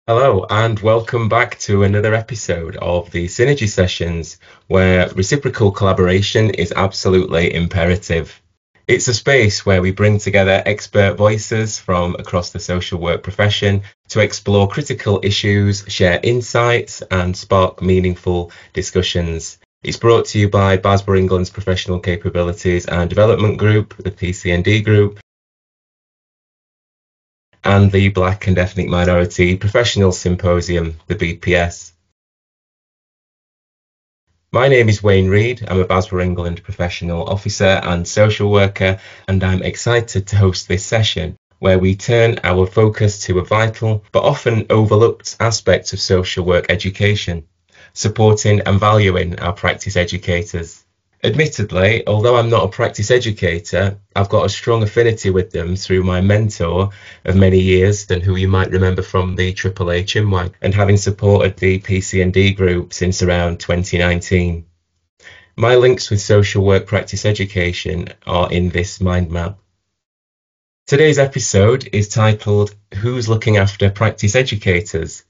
Hello, and welcome back to another episode of the Synergy Sessions, where reciprocal collaboration is absolutely imperative. It's a space where we bring together expert voices from across the social work profession to explore critical issues, share insights, and spark meaningful discussions. It's brought to you by Basborough England's Professional Capabilities and Development Group, the PCND Group, and the Black and Ethnic Minority Professional Symposium, the BPS. My name is Wayne Reid. I'm a Basborough England Professional Officer and Social Worker, and I'm excited to host this session where we turn our focus to a vital but often overlooked aspect of social work education, supporting and valuing our practice educators. Admittedly, although I'm not a practice educator, I've got a strong affinity with them through my mentor of many years, and who you might remember from the AAA Chinwag, and having supported the PCND group since around 2019. My links with social work practice education are in this mind map. Today's episode is titled, Who's Looking After Practice Educators?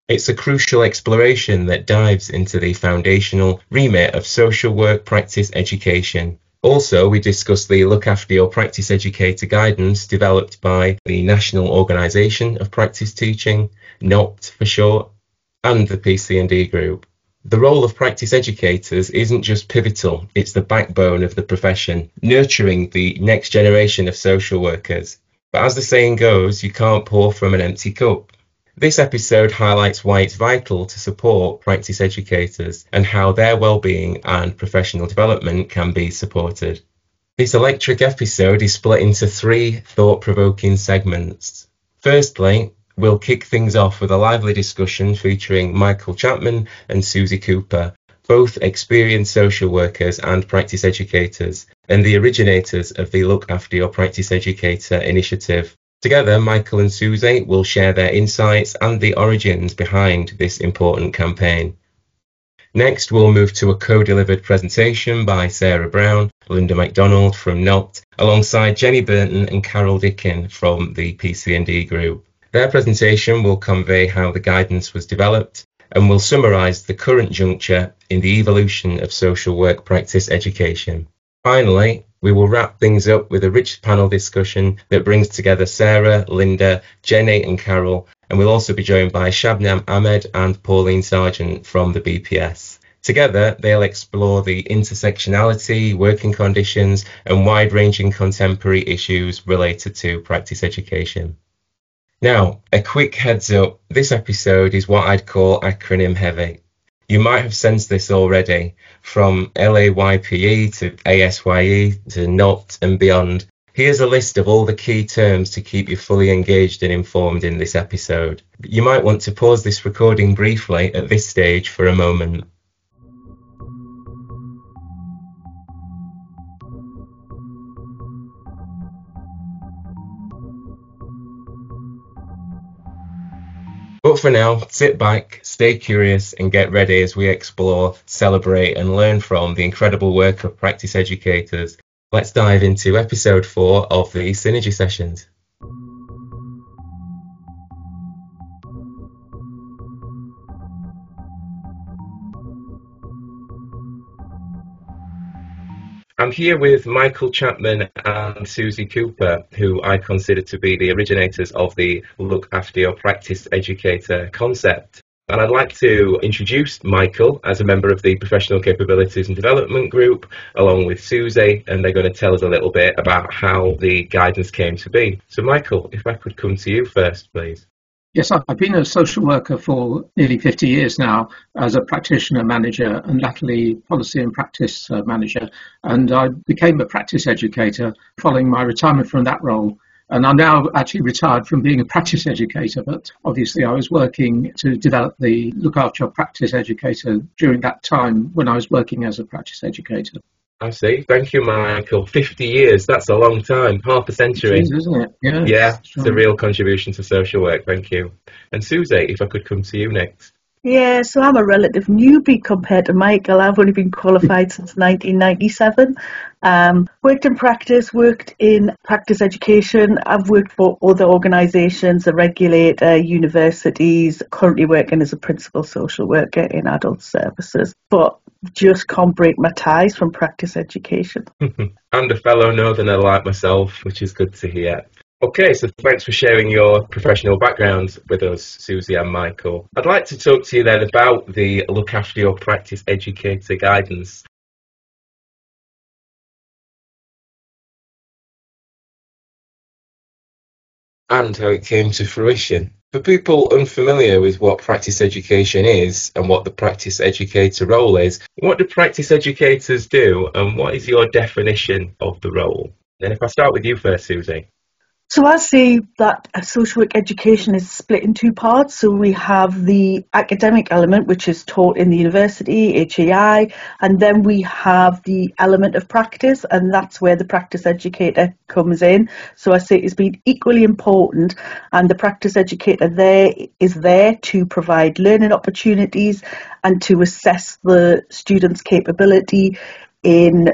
It's a crucial exploration that dives into the foundational remit of social work practice education. Also, we discuss the Look After Your Practice Educator guidance developed by the National Organisation of Practice Teaching, NOPT for short, and the PCND Group. The role of practice educators isn't just pivotal, it's the backbone of the profession, nurturing the next generation of social workers. But as the saying goes, you can't pour from an empty cup. This episode highlights why it's vital to support practice educators and how their well-being and professional development can be supported. This electric episode is split into three thought-provoking segments. Firstly, we'll kick things off with a lively discussion featuring Michael Chapman and Suzie Cooper, both experienced social workers and practice educators, and the originators of the Look After Your Practice Educator initiative. Together, Michael and Suzie will share their insights and the origins behind this important campaign. Next, we'll move to a co-delivered presentation by Sarah Brown, Lynda MacDonald from NOPT, alongside Jenni Burton and Carol Dickin from the PCND Group. Their presentation will convey how the guidance was developed and will summarise the current juncture in the evolution of social work practice education. Finally, we will wrap things up with a rich panel discussion that brings together Sarah, Lynda, Jenni and Carol, and we'll also be joined by Shabnam, Ahmed and Pauline Sargeant from the BPS. Together, they'll explore the intersectionality, working conditions and wide-ranging contemporary issues related to practice education. Now, a quick heads up, this episode is what I'd call acronym heavy. You might have sensed this already, from LAYPE to ASYE to NOPT and beyond. Here's a list of all the key terms to keep you fully engaged and informed in this episode. You might want to pause this recording briefly at this stage for a moment. But for now, sit back, stay curious and get ready as we explore, celebrate and learn from the incredible work of practice educators. Let's dive into episode 4 of the Synergy Sessions. I'm here with Michael Chapman and Suzie Cooper, who I consider to be the originators of the Look After Your Practice Educator concept. And I'd like to introduce Michael as a member of the Professional Capabilities and Development Group, along with Suzie, and they're going to tell us a little bit about how the guidance came to be. So Michael, if I could come to you first, please. Yes, I've been a social worker for nearly 50 years now as a practitioner manager and latterly policy and practice manager. And I became a practice educator following my retirement from that role. And I'm now actually retired from being a practice educator, but obviously I was working to develop the Look After Your Practice Educator during that time when I was working as a practice educator. I see. Thank you, Michael. 50 years, that's a long time, half a century. It is, isn't it? Yeah, it's a real contribution to social work. Thank you. And Suzie, if I could come to you next. Yeah, so I'm a relative newbie compared to Michael. I've only been qualified since 1997. Worked in practice, worked in practice education. I've worked for other organisations, a regulator, universities, currently working as a principal social worker in adult services, but just can't break my ties from practice education. And a fellow northerner like myself, which is good to hear. Okay, so thanks for sharing your professional background with us, Suzie and Michael. I'd like to talk to you then about the Look After Your Practice Educator guidance. And how it came to fruition. For people unfamiliar with what practice education is and what the practice educator role is, what do practice educators do and what is your definition of the role? And if I start with you first, Suzie. So I see that social work education is split in two parts. So we have the academic element, which is taught in the university, HAI, and then we have the element of practice, and that's where the practice educator comes in. So I say it's been equally important, and the practice educator there is there to provide learning opportunities and to assess the student's capability in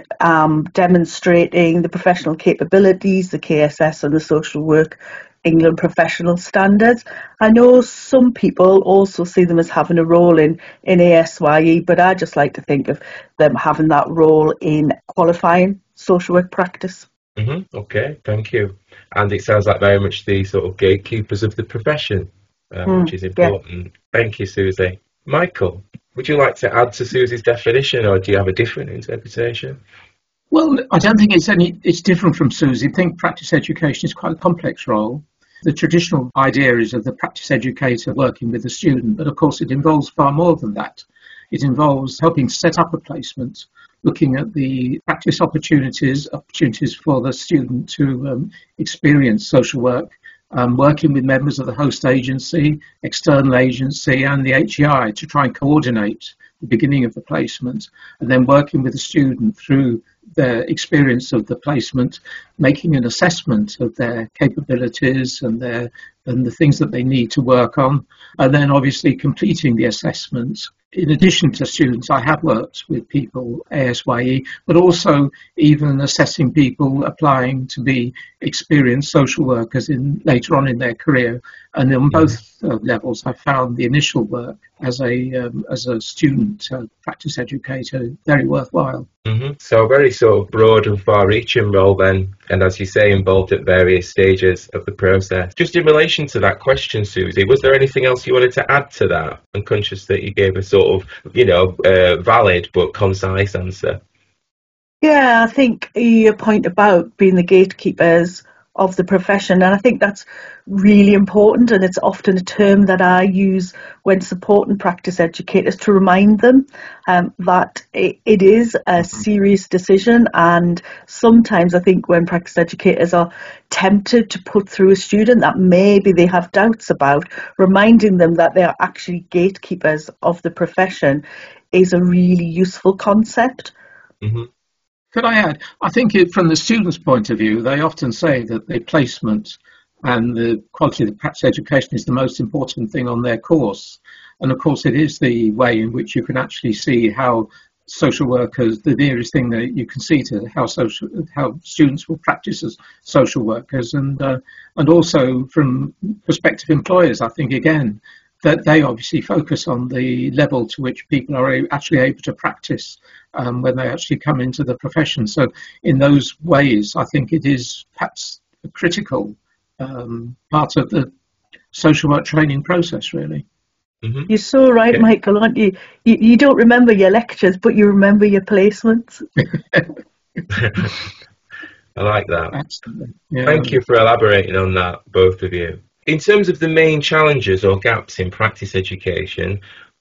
demonstrating the professional capabilities, the KSS and the Social Work England professional standards. I know some people also see them as having a role in ASYE, but I just like to think of them having that role in qualifying social work practice. Okay, thank you. And it sounds like very much the sort of gatekeepers of the profession, which is important. Yeah. Thank you, Suzie. Michael, would you like to add to Suzie's definition, or do you have a different interpretation? Well, I don't think it's different from Suzie. I think practice education is quite a complex role. The traditional idea is of the practice educator working with the student, but of course it involves far more than that. It involves helping set up a placement, looking at the practice opportunities for the student to experience social work, working with members of the host agency, external agency and the HEI to try and coordinate the beginning of the placement, and then working with the student through their experience of the placement, making an assessment of their capabilities and the things that they need to work on, and then obviously completing the assessment. In addition to students, I have worked with people, ASYE, but also even assessing people applying to be experienced social workers later on in their career. And on both levels, I found the initial work as a student practice educator very worthwhile. So a very sort of broad and far-reaching role then, and as you say, involved at various stages of the process. Just in relation to that question, Suzie, was there anything else you wanted to add to that? I'm conscious that you gave a sort of, valid but concise answer. Yeah, I think your point about being the gatekeepers of the profession, and I think that's really important, and it's often a term that I use when supporting practice educators to remind them that it is a serious decision. And sometimes I think when practice educators are tempted to put through a student that maybe they have doubts about, reminding them that they are actually gatekeepers of the profession is a really useful concept. Could I add? I think from the student's point of view, they often say that the placement and the quality of the practice education is the most important thing on their course. And of course, it is the way in which you can actually see how social workers, the nearest thing that you can see to how students will practice as social workers, and also from prospective employers, I think again that they obviously focus on the level to which people are actually able to practice when they actually come into the profession. So in those ways, I think it is perhaps a critical part of the social work training process, really. You're so right, Michael, aren't you? You don't remember your lectures, but you remember your placements. I like that. Absolutely. Yeah. Thank you for elaborating on that, both of you. In terms of the main challenges or gaps in practice education,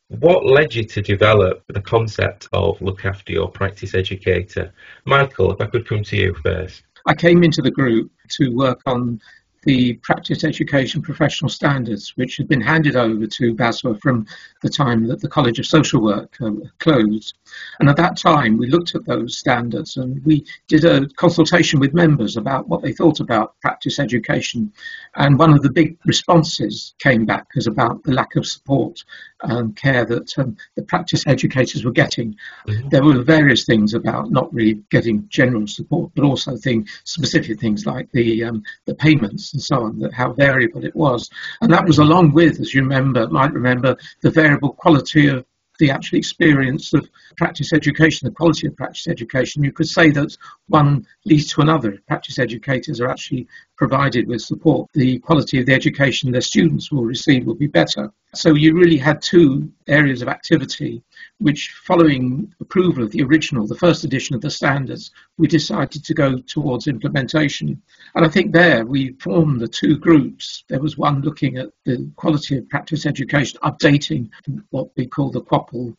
what led you to develop the concept of Look After Your Practice Educator? Michael, if I could come to you first. I came into the group to work on the practice education professional standards, which had been handed over to BASWA from the time that the College of Social Work closed. And at that time, we looked at those standards and we did a consultation with members about what they thought about practice education. And one of the big responses came back as about the lack of support and care that the practice educators were getting. Mhm. There were various things about not really getting general support, but also specific things like the payments and so on, that how variable it was. And that was along with, as you might remember, the variable quality of the actual experience of practice education, the quality of practice education. You could say that one leads to another. If practice educators are actually provided with support, the quality of the education their students will receive will be better. So you really had two areas of activity which, following approval of the original, the first edition of the standards, we decided to go towards implementation. And I think there we formed the two groups. There was one looking at the quality of practice education, updating what we call the QAPL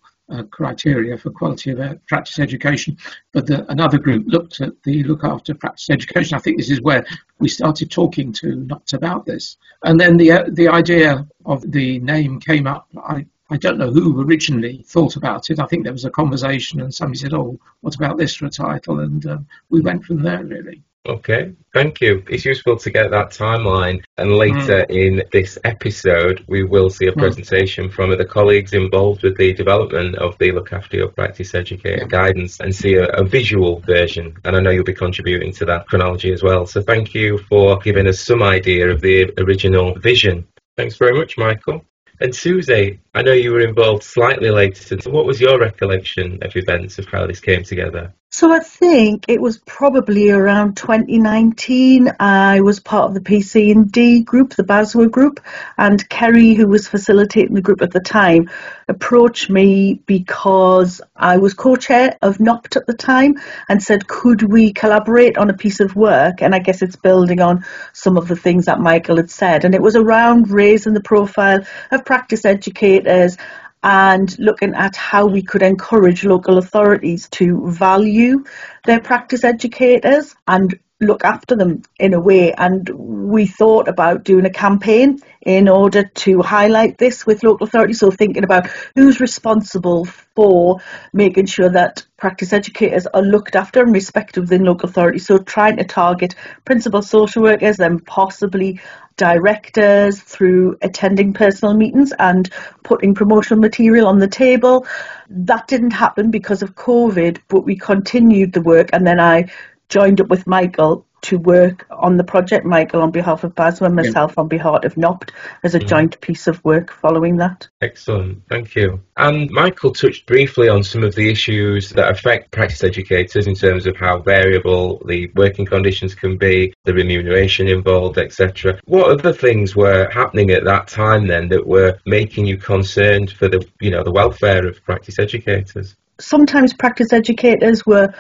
criteria for quality of practice education, but another group looked at the look after practice education. I think this is where we started talking to NOPT about this, and then the idea of the name came up. I don't know who originally thought about it. I think there was a conversation and somebody said, "Oh, what about this for a title?" And we went from there, really. Okay, thank you. It's useful to get that timeline, and later in this episode we will see a presentation from the colleagues involved with the development of the Look After Your Practice Educator guidance, and see a visual version, and I know you'll be contributing to that chronology as well. So thank you for giving us some idea of the original vision. Thanks very much, Michael. And Suzie, I know you were involved slightly later, so what was your recollection of events of how this came together? So I think it was probably around 2019. I was part of the PC&D group, the BASWA group, and Kerry, who was facilitating the group at the time, approached me because I was co-chair of NOPT at the time and said, could we collaborate on a piece of work? And I guess it's building on some of the things that Michael had said. And it was around raising the profile of practice educators and looking at how we could encourage local authorities to value their practice educators and look after them in a way. And we thought about doing a campaign in order to highlight this with local authorities. So thinking about who's responsible for making sure that practice educators are looked after and respected within local authorities. So trying to target principal social workers and possibly directors through attending personal meetings and putting promotional material on the table. That didn't happen because of COVID, but we continued the work, and then I joined up with Michael to work on the project, Michael on behalf of BASWA and myself on behalf of NOPT, as a joint piece of work following that. Excellent, thank you. And Michael touched briefly on some of the issues that affect practice educators in terms of how variable the working conditions can be, the remuneration involved, etc. What other things were happening at that time then that were making you concerned for the welfare of practice educators? Sometimes practice educators were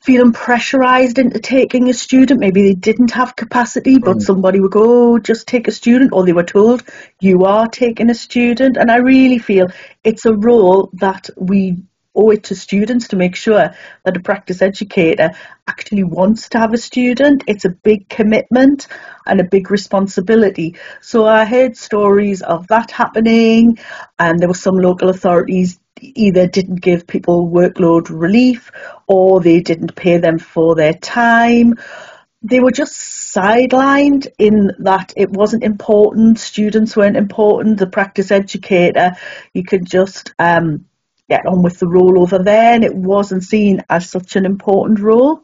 feeling pressurised into taking a student. Maybe they didn't have capacity, but somebody would go, just take a student, or they were told, you are taking a student. And I really feel it's a role that we owe it to students to make sure that a practice educator actually wants to have a student. It's a big commitment and a big responsibility. So I heard stories of that happening, and there were some local authorities either didn't give people workload relief or they didn't pay them for their time. They were just sidelined in that it wasn't important, students weren't important, the practice educator, you could just get on with the role over there, and it wasn't seen as such an important role.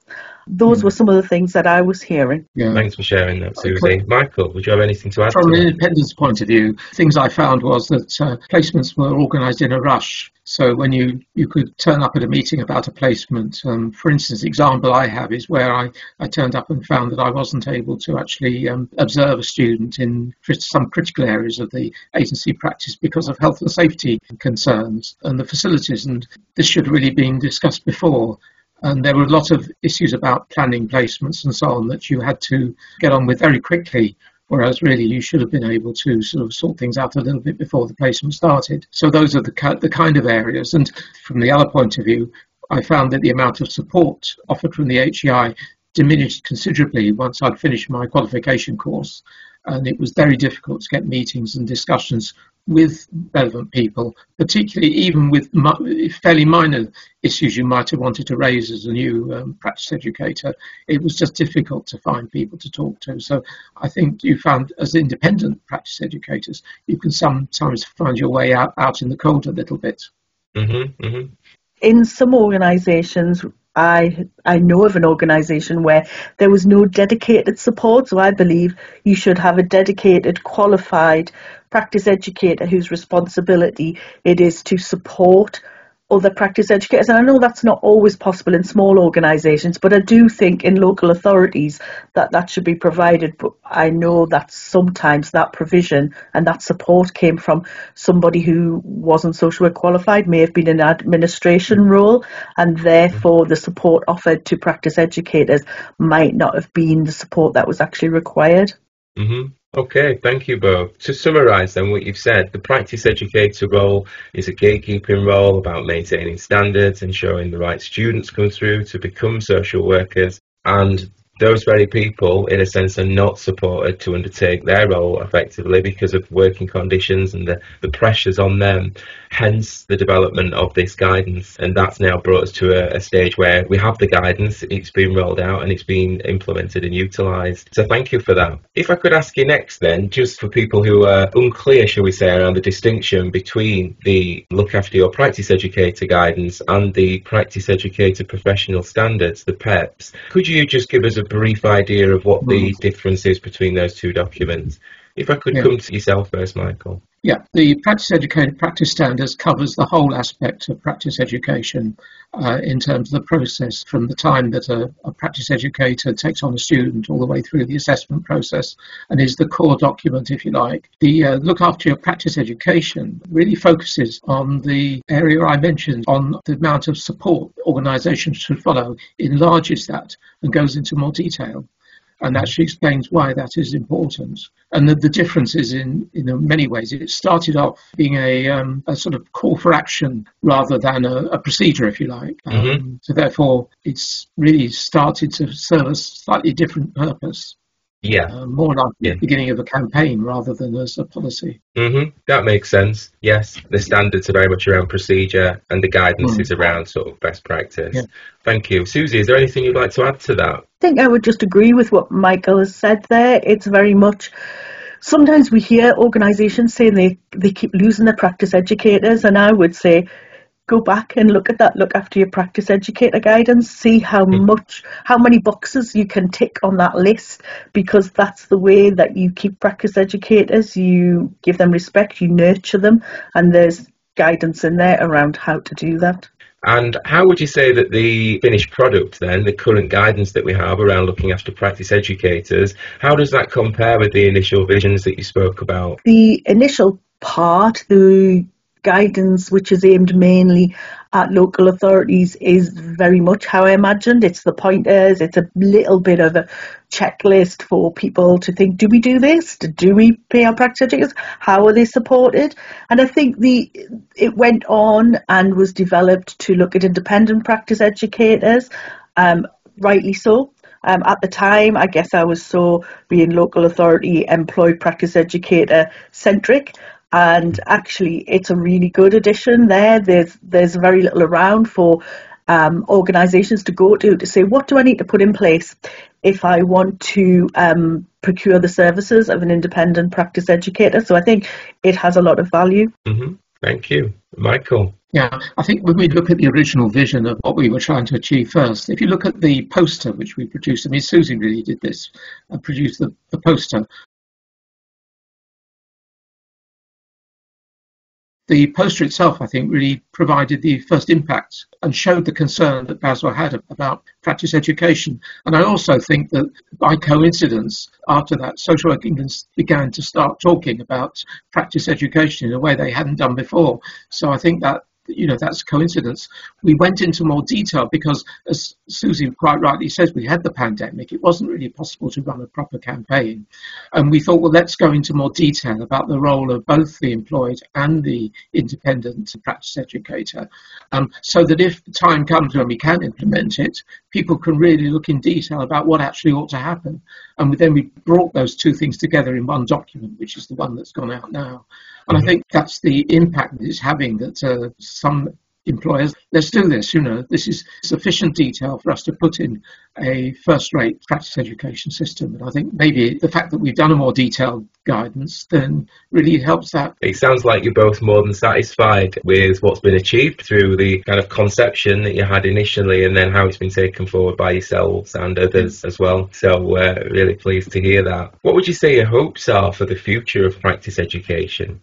Those were some of the things that I was hearing. Yeah. Thanks for sharing that, Suzie. Michael, would you have anything to add? From an independence point of view, things I found was that placements were organised in a rush. So when you could turn up at a meeting about a placement, for instance, the example I have is where I turned up and found that I wasn't able to actually observe a student in some critical areas of the agency practice because of health and safety concerns and the facilities. And this should have really been discussed before. And there were a lot of issues about planning placements and so on that you had to get on with very quickly, whereas really you should have been able to sort of sort things out a little bit before the placement started. So those are the kind of areas. And from the other point of view, I found that the amount of support offered from the HEI diminished considerably once I'd finished my qualification course. And it was very difficult to get meetings and discussions with relevant people, particularly even with fairly minor issues you might have wanted to raise as a new practice educator. It was just difficult to find people to talk to. So I think you found, as independent practice educators, you can sometimes find your way out in the cold a little bit. Mm-hmm, mm-hmm. In some organisations, I know of an organisation where there was no dedicated support, so I believe you should have a dedicated, qualified practice educator whose responsibility it is to support other practice educators. And I know that's not always possible in small organisations, but I do think in local authorities that should be provided. But I know that sometimes that provision and that support came from somebody who wasn't social work qualified, may have been in an administration role, and therefore the support offered to practice educators might not have been the support that was actually required. Mm-hmm. Okay, thank you both. To summarise then what you've said, the practice educator role is a gatekeeping role about maintaining standards, ensuring the right students come through to become social workers, and those very people, in a sense, are not supported to undertake their role effectively because of working conditions and the pressures on them, hence the development of this guidance. And that's now brought us to a stage where we have the guidance, it's been rolled out and it's been implemented and utilised. So thank you for that. If I could ask you next then, just for people who are unclear, shall we say, around the distinction between the Look After Your Practice Educator guidance and the Practice Educator Professional Standards, the PEPs, could you just give us a brief idea of what the difference is between those two documents? If I could come to yourself first, Michael. Yeah, the Practice Educator Practice Standards covers the whole aspect of practice education in terms of the process from the time that a practice educator takes on a student all the way through the assessment process, and is the core document, if you like. The Look After Your Practice Education really focuses on the area I mentioned, on the amount of support organisations should follow, enlarges that and goes into more detail, and actually explains why that is important. And the difference is in many ways. It started off being a sort of call for action rather than a procedure, if you like. So therefore, it's really started to serve a slightly different purpose. More like the beginning of a campaign rather than as a policy. That makes sense. Yes, the standards are very much around procedure and the guidance is around sort of best practice. Thank you. Suzie, is there anything you'd like to add to that? I think I would just agree with what Michael has said there. It's very much, sometimes we hear organisations saying they keep losing their practice educators, and I would say go back and look at that Look After Your Practice Educator guidance, see how many boxes you can tick on that list, because that's the way that you keep practice educators. You give them respect, you nurture them, and there's guidance in there around how to do that. And how would you say that the finished product then, the current guidance that we have around looking after practice educators, how does that compare with the initial visions that you spoke about? The initial part, the guidance which is aimed mainly at local authorities, is very much how I imagined. It's the pointers, it's a little bit of a checklist for people to think, do we do this? Do we pay our practice educators? How are they supported? And I think it went on and was developed to look at independent practice educators, rightly so. At the time, I guess I was so being local authority employed practice educator centric. And actually, it's a really good addition there. There's very little around for organisations to go to say, what do I need to put in place if I want to procure the services of an independent practice educator? So I think it has a lot of value. Thank you. Michael? Yeah, I think when we look at the original vision of what we were trying to achieve first, if you look at the poster which we produced, I mean, Suzie really did this, produced the poster. The poster itself, I think, really provided the first impact and showed the concern that Basel had about practice education. And I also think that by coincidence, after that, Social Work England began to start talking about practice education in a way they hadn't done before. So I think that, that's coincidence. We went into more detail because, as Suzie quite rightly says, we had the pandemic. It wasn't really possible to run a proper campaign. And we thought, well, let's go into more detail about the role of both the employed and the independent practice educator, so that if the time comes when we can implement it, people can really look in detail about what actually ought to happen. And then we brought those two things together in one document, which is the one that's gone out now. And I think that's the impact that it's having, that some employers, let's do this, this is sufficient detail for us to put in a first-rate practice education system. And I think maybe the fact that we've done a more detailed guidance then really helps that. It sounds like you're both more than satisfied with what's been achieved through the kind of conception that you had initially, and then how it's been taken forward by yourselves and others as well. So really pleased to hear that. What would you say your hopes are for the future of practice education?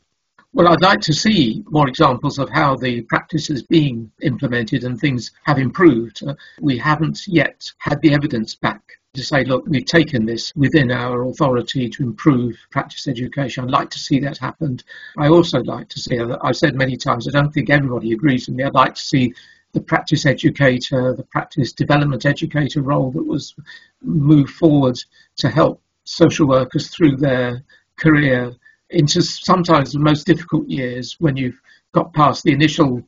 Well, I'd like to see more examples of how the practice is being implemented and things have improved. We haven't yet had the evidence back to say, look, we've taken this within our authority to improve practice education. I'd like to see that happen. I also like to see, I've said many times, I don't think everybody agrees with me. I'd like to see the practice educator, the practice development educator role that was moved forward to help social workers through their career into sometimes the most difficult years, when you've got past the initial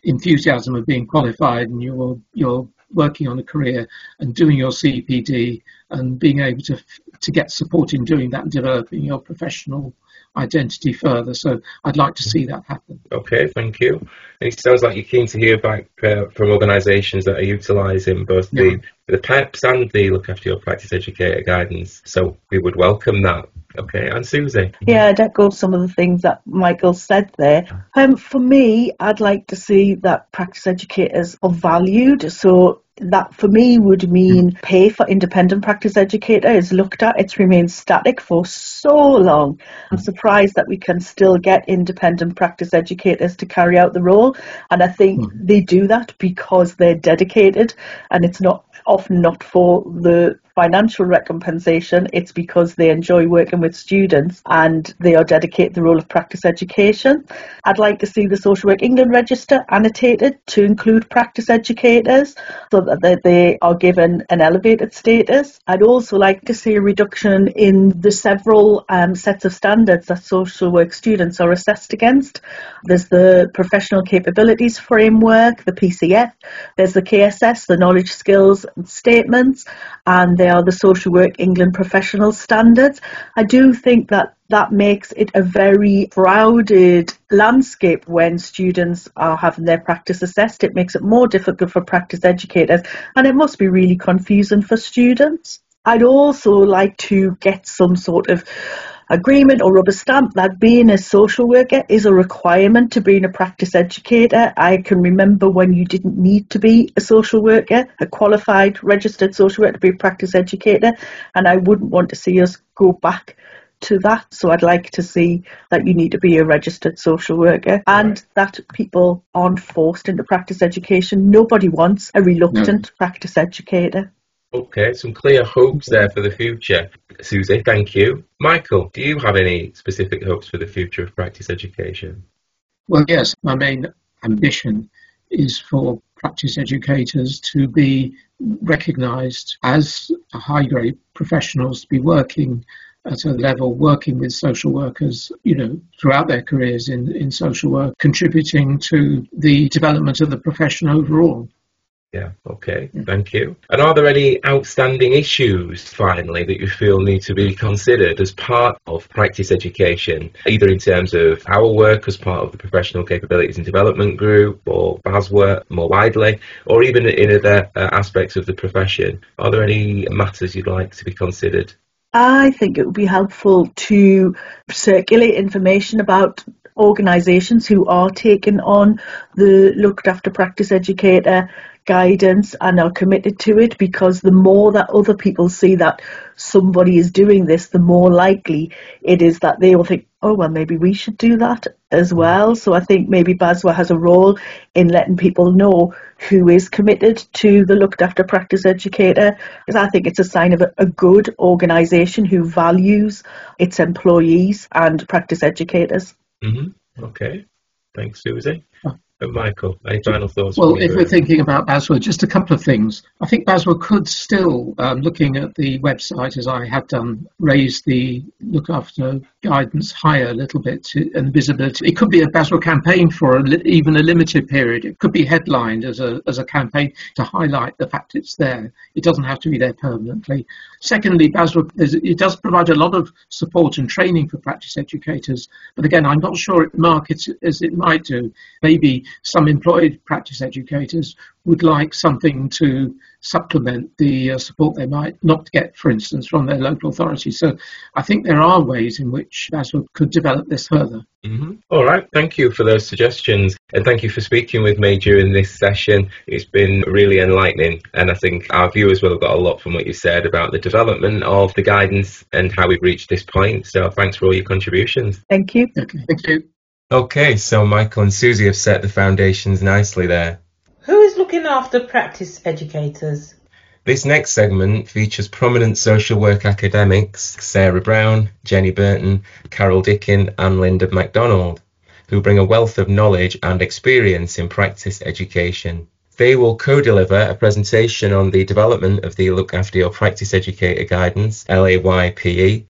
enthusiasm of being qualified and you're working on a career and doing your CPD and being able to get support in doing that and developing your professional identity further. So I'd like to see that happen. Okay, thank you. And it sounds like you're keen to hear back from organisations that are utilising both the PEPs and the Look After Your Practice Educator guidance. So we would welcome that. Okay, and Suzie? Yeah, I'd echo some of the things that Michael said there. For me, I'd like to see that practice educators are valued. So that for me would mean pay for independent practice educator is looked at. It's remained static for so long. I'm surprised that we can still get independent practice educators to carry out the role. And I think they do that because they're dedicated, and it's often not for the financial recompensation. It's because they enjoy working with students and they are dedicated to the role of practice education. I'd like to see the Social Work England register annotated to include practice educators so that they are given an elevated status. I'd also like to see a reduction in the several sets of standards that social work students are assessed against. There's the Professional Capabilities Framework, the PCF, there's the KSS, the Knowledge, Skills and Statements, and they are the Social Work England Professional Standards. I do think that makes it a very crowded landscape when students are having their practice assessed. It makes it more difficult for practice educators, and it must be really confusing for students. I'd also like to get some sort of agreement or rubber stamp that being a social worker is a requirement to being a practice educator. I can remember when you didn't need to be a social worker, a qualified registered social worker to be a practice educator, and I wouldn't want to see us go back to that. So I'd like to see that you need to be a registered social worker and that people aren't forced into practice education. Nobody wants a reluctant practice educator. Okay, some clear hopes there for the future. Suzie, thank you. Michael, do you have any specific hopes for the future of practice education? Well, yes, my main ambition is for practice educators to be recognised as high-grade professionals, to be working at a level, working with social workers, throughout their careers in social work, contributing to the development of the profession overall. Yeah, okay, thank you. And are there any outstanding issues, finally, that you feel need to be considered as part of practice education, either in terms of our work as part of the Professional Capabilities and Development Group or BAS work more widely, or even in other aspects of the profession? Are there any matters you'd like to be considered? I think it would be helpful to circulate information about organisations who are taking on the looked after practice educator guidance and are committed to it, because the more that other people see that somebody is doing this, the more likely it is that they will think, oh, well, maybe we should do that as well. So I think maybe BASWA has a role in letting people know who is committed to the looked after practice educator, because I think it's a sign of a good organisation who values its employees and practice educators. Mm-hmm. Okay. Thanks, Suzie. Michael, any final thoughts? Well, if we're thinking about BASWA, just a couple of things. I think BASWA could still, looking at the website as I have done, raise the look after guidance higher a little bit and visibility. It could be a BASWA campaign for even a limited period. It could be headlined as a campaign to highlight the fact it's there. It doesn't have to be there permanently. Secondly, BASWA, it does provide a lot of support and training for practice educators. But again, I'm not sure it markets it as it might do. Maybe some employed practice educators would like something to supplement the support they might not get, for instance, from their local authority. So I think there are ways in which BASWA could develop this further. All right, thank you for those suggestions, and thank you for speaking with me during this session. It's been really enlightening, and I think our viewers will have got a lot from what you said about the development of the guidance and how we've reached this point. So thanks for all your contributions. Thank you. Okay, thank you. Okay, so Michael and Suzie have set the foundations nicely there. Who is looking after practice educators? This next segment features prominent social work academics Sarah Brown, Jenni Burton, Carol Dickin and Lynda MacDonald, who bring a wealth of knowledge and experience in practice education. They will co-deliver a presentation on the development of the Look After Your Practice Educator Guidance, LAYPE,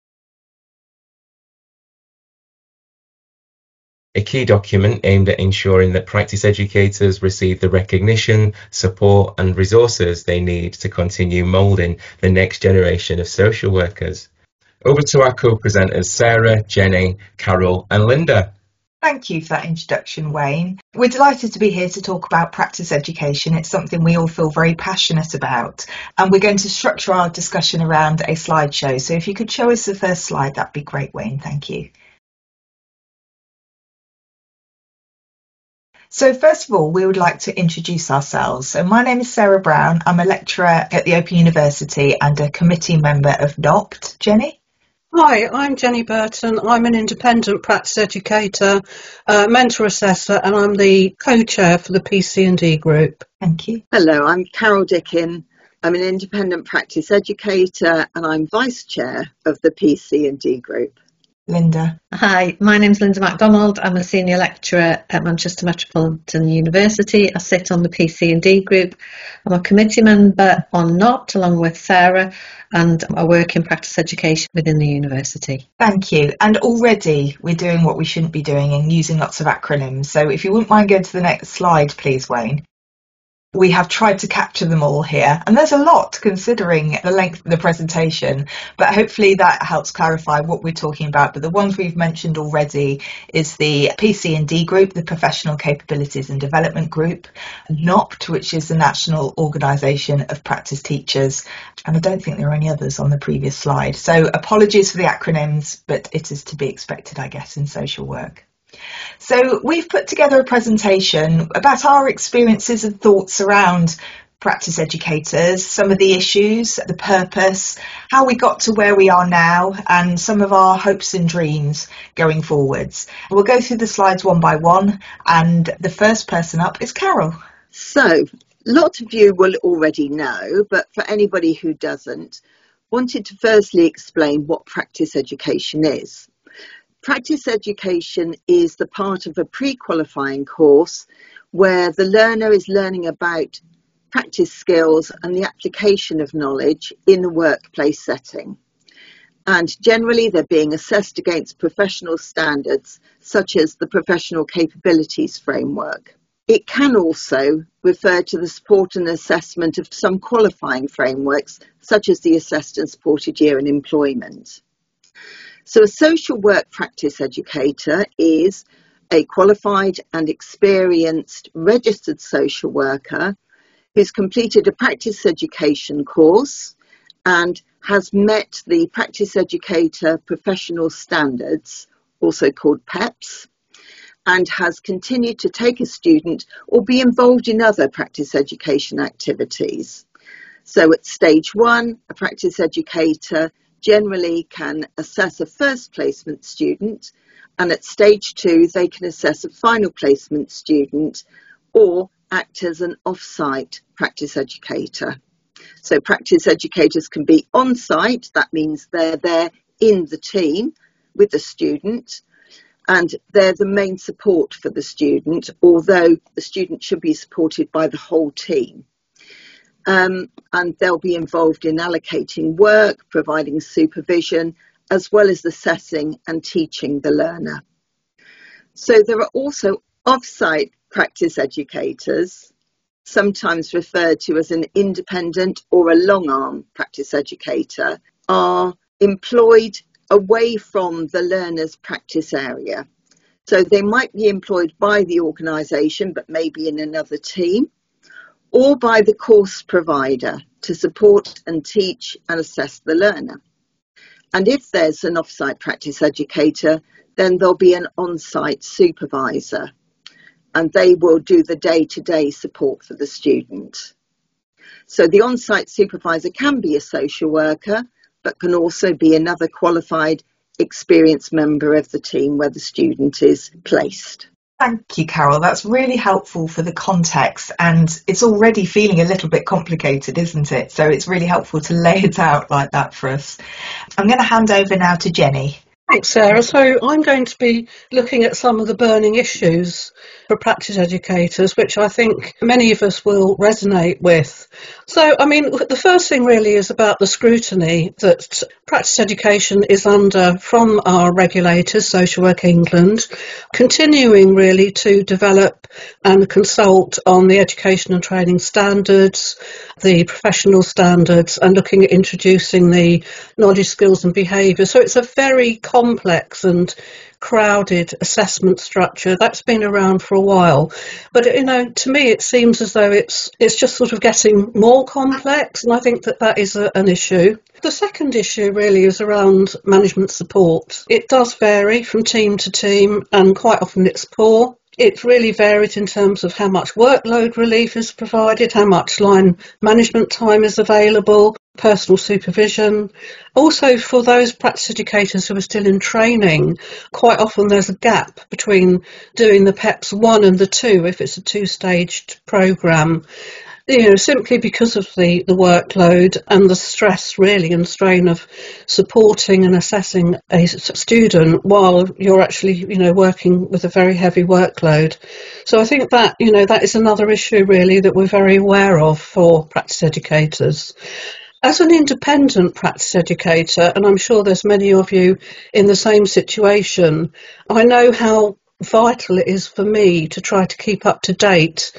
a key document aimed at ensuring that practice educators receive the recognition, support and resources they need to continue moulding the next generation of social workers. Over to our co-presenters Sarah, Jenni, Carol and Lynda. Thank you for that introduction, Wayne. We're delighted to be here to talk about practice education. It's something we all feel very passionate about, and we're going to structure our discussion around a slideshow. So if you could show us the first slide, that'd be great, Wayne. Thank you. So first of all, we would like to introduce ourselves. So my name is Sarah Brown. I'm a lecturer at the Open University and a committee member of NOPT. Jenni? Hi, I'm Jenni Burton. I'm an independent practice educator, mentor assessor, and I'm the co-chair for the PC&D group. Thank you. Hello, I'm Carol Dickin. I'm an independent practice educator and I'm vice chair of the PC&D group. Lynda? Hi, my name's Lynda MacDonald. I'm a senior lecturer at Manchester Metropolitan University. I sit on the PC&D group. I'm a committee member on NOPT along with Sarah, and I work in practice education within the university. Thank you. And already we're doing what we shouldn't be doing and using lots of acronyms. So if you wouldn't mind going to the next slide, please, Wayne. We have tried to capture them all here, and there's a lot considering the length of the presentation, but hopefully that helps clarify what we're talking about. But the ones we've mentioned already is the PC&D group, the Professional Capabilities and Development Group, NOPT, which is the National Organisation of Practice Teachers, and I don't think there are any others on the previous slide. So apologies for the acronyms, but it is to be expected, I guess, in social work. So we've put together a presentation about our experiences and thoughts around practice educators, some of the issues, the purpose, how we got to where we are now, and some of our hopes and dreams going forwards. We'll go through the slides one by one, and the first person up is Carol. So, lots of you will already know, but for anybody who doesn't, wanted to firstly explain what practice education is. Practice education is the part of a pre-qualifying course where the learner is learning about practice skills and the application of knowledge in the workplace setting. And generally they're being assessed against professional standards such as the Professional Capabilities Framework. It can also refer to the support and assessment of some qualifying frameworks such as the Assessed and Supported Year in Employment. So a social work practice educator is a qualified and experienced registered social worker who's completed a practice education course and has met the practice educator professional standards, also called PEPs, and has continued to take a student or be involved in other practice education activities. So at stage 1, a practice educator generally can assess a first placement student, and at stage 2 they can assess a final placement student or act as an off-site practice educator. So practice educators can be on-site, that means they're there in the team with the student, and they're the main support for the student, although the student should be supported by the whole team. And they'll be involved in allocating work, providing supervision, as well as assessing and teaching the learner. So there are also off-site practice educators, sometimes referred to as an independent or a long-arm practice educator, are employed away from the learner's practice area. So they might be employed by the organisation, but maybe in another team, or by the course provider to support and teach and assess the learner. And if there's an off-site practice educator, then there'll be an on-site supervisor, and they will do the day-to-day support for the student. So the on-site supervisor can be a social worker, but can also be another qualified, experienced member of the team where the student is placed. Thank you, Carol. That's really helpful for the context, and it's already feeling a little bit complicated, isn't it? So it's really helpful to lay it out like that for us. I'm going to hand over now to Jenni. Thanks, Sarah. So I'm going to be looking at some of the burning issues for practice educators, which I think many of us will resonate with. So, I mean, the first thing really is about the scrutiny that practice education is under from our regulators, Social Work England, continuing really to develop and consult on the education and training standards, the professional standards, and looking at introducing the knowledge, skills and behaviour. So it's a very complex and crowded assessment structure that's been around for a while, but to me it seems as though it's just sort of getting more complex, and I think that is an issue. The second issue really is around management support. It does vary from team to team, and quite often it's poor. It's really varied in terms of how much workload relief is provided, how much line management time is available, personal supervision. Also, for those practice educators who are still in training, quite often there's a gap between doing the PEPs 1 and the 2 if it's a 2-staged programme. Simply because of the workload and the stress really and strain of supporting and assessing a student while you're actually, working with a very heavy workload. So I think that, that is another issue really that we're very aware of for practice educators. As an independent practice educator, and I'm sure there's many of you in the same situation, I know how vital it is for me to try to keep up to date,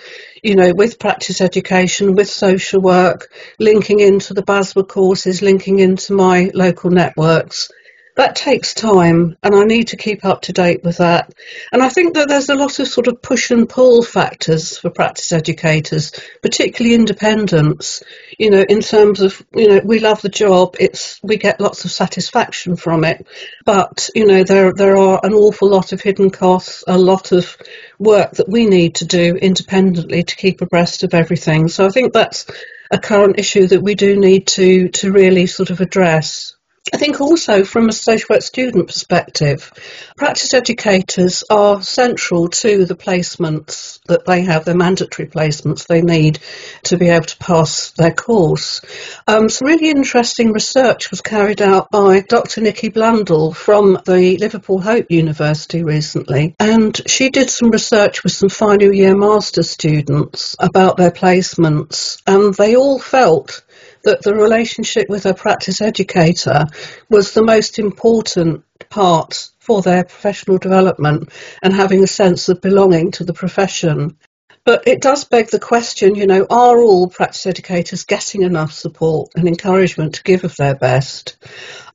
with practice education, with social work, linking into the BASWA courses, linking into my local networks. That takes time, and I need to keep up to date with that. And I think that there's a lot of sort of push and pull factors for practice educators, particularly independents, in terms of, we love the job, we get lots of satisfaction from it, but, there are an awful lot of hidden costs, a lot of work that we need to do independently to keep abreast of everything. So I think that's a current issue that we do need to really sort of address. I think also from a social work student perspective, practice educators are central to the placements that they have, the mandatory placements they need to be able to pass their course. Some really interesting research was carried out by Dr. Nikki Blundell from the Liverpool Hope University recently, and she did some research with some final year master's students about their placements, and they all felt that the relationship with a practice educator was the most important part for their professional development and having a sense of belonging to the profession. But it does beg the question, are all practice educators getting enough support and encouragement to give of their best?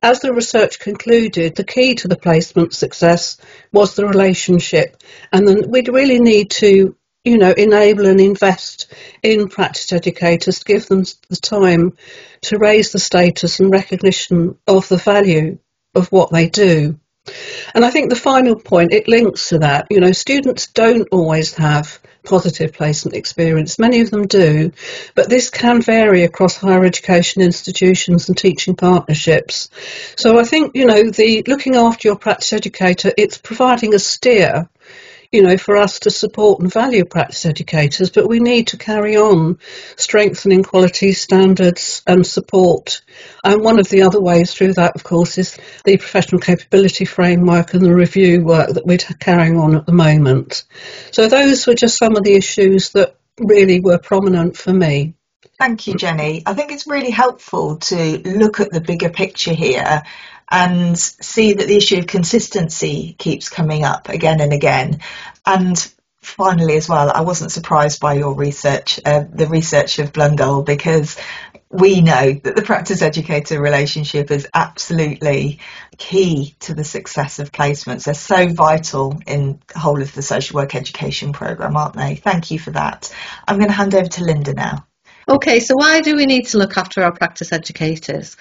As the research concluded, the key to the placement success was the relationship, and then we'd really need to enable and invest in practice educators, to give them the time to raise the status and recognition of the value of what they do. And I think the final point, it links to that. Students don't always have positive placement experience. Many of them do, but this can vary across higher education institutions and teaching partnerships. So I think, the looking after your practice educator, it's providing a steer for us to support and value practice educators, but we need to carry on strengthening quality standards and support. And one of the other ways through that, of course, is the professional capability framework and the review work that we're carrying on at the moment. So those were just some of the issues that really were prominent for me. Thank you, Jenni. I think it's really helpful to look at the bigger picture here and see that the issue of consistency keeps coming up again and again. And finally, as well, I wasn't surprised by your research, the research of Blundell, because we know that the practice educator relationship is absolutely key to the success of placements. They're so vital in the whole of the social work education programme, aren't they? Thank you for that. I'm going to hand over to Lynda now. Okay, so why do we need to look after our practice educators?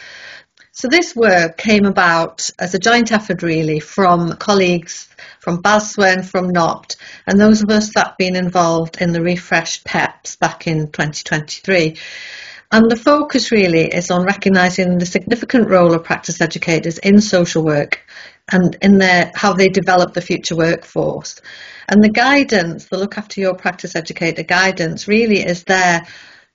So this work came about as a joint effort really from colleagues from BASWA and from NOPT, and those of us that have been involved in the refreshed PEPs back in 2023. And the focus really is on recognising the significant role of practice educators in social work and in how they develop the future workforce. And the guidance, the Look After Your Practice Educator guidance, really is there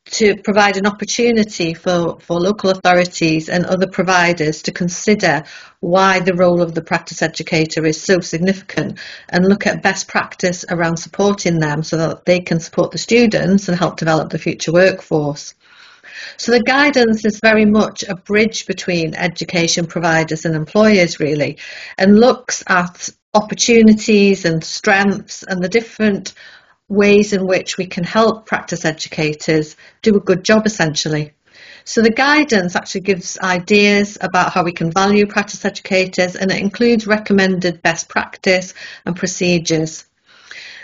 to provide an opportunity for local authorities and other providers to consider why the role of the practice educator is so significant and look at best practice around supporting them so that they can support the students and help develop the future workforce. So the guidance is very much a bridge between education providers and employers really, and looks at opportunities and strengths and the different ways in which we can help practice educators do a good job essentially. So the guidance actually gives ideas about how we can value practice educators, and it includes recommended best practice and procedures.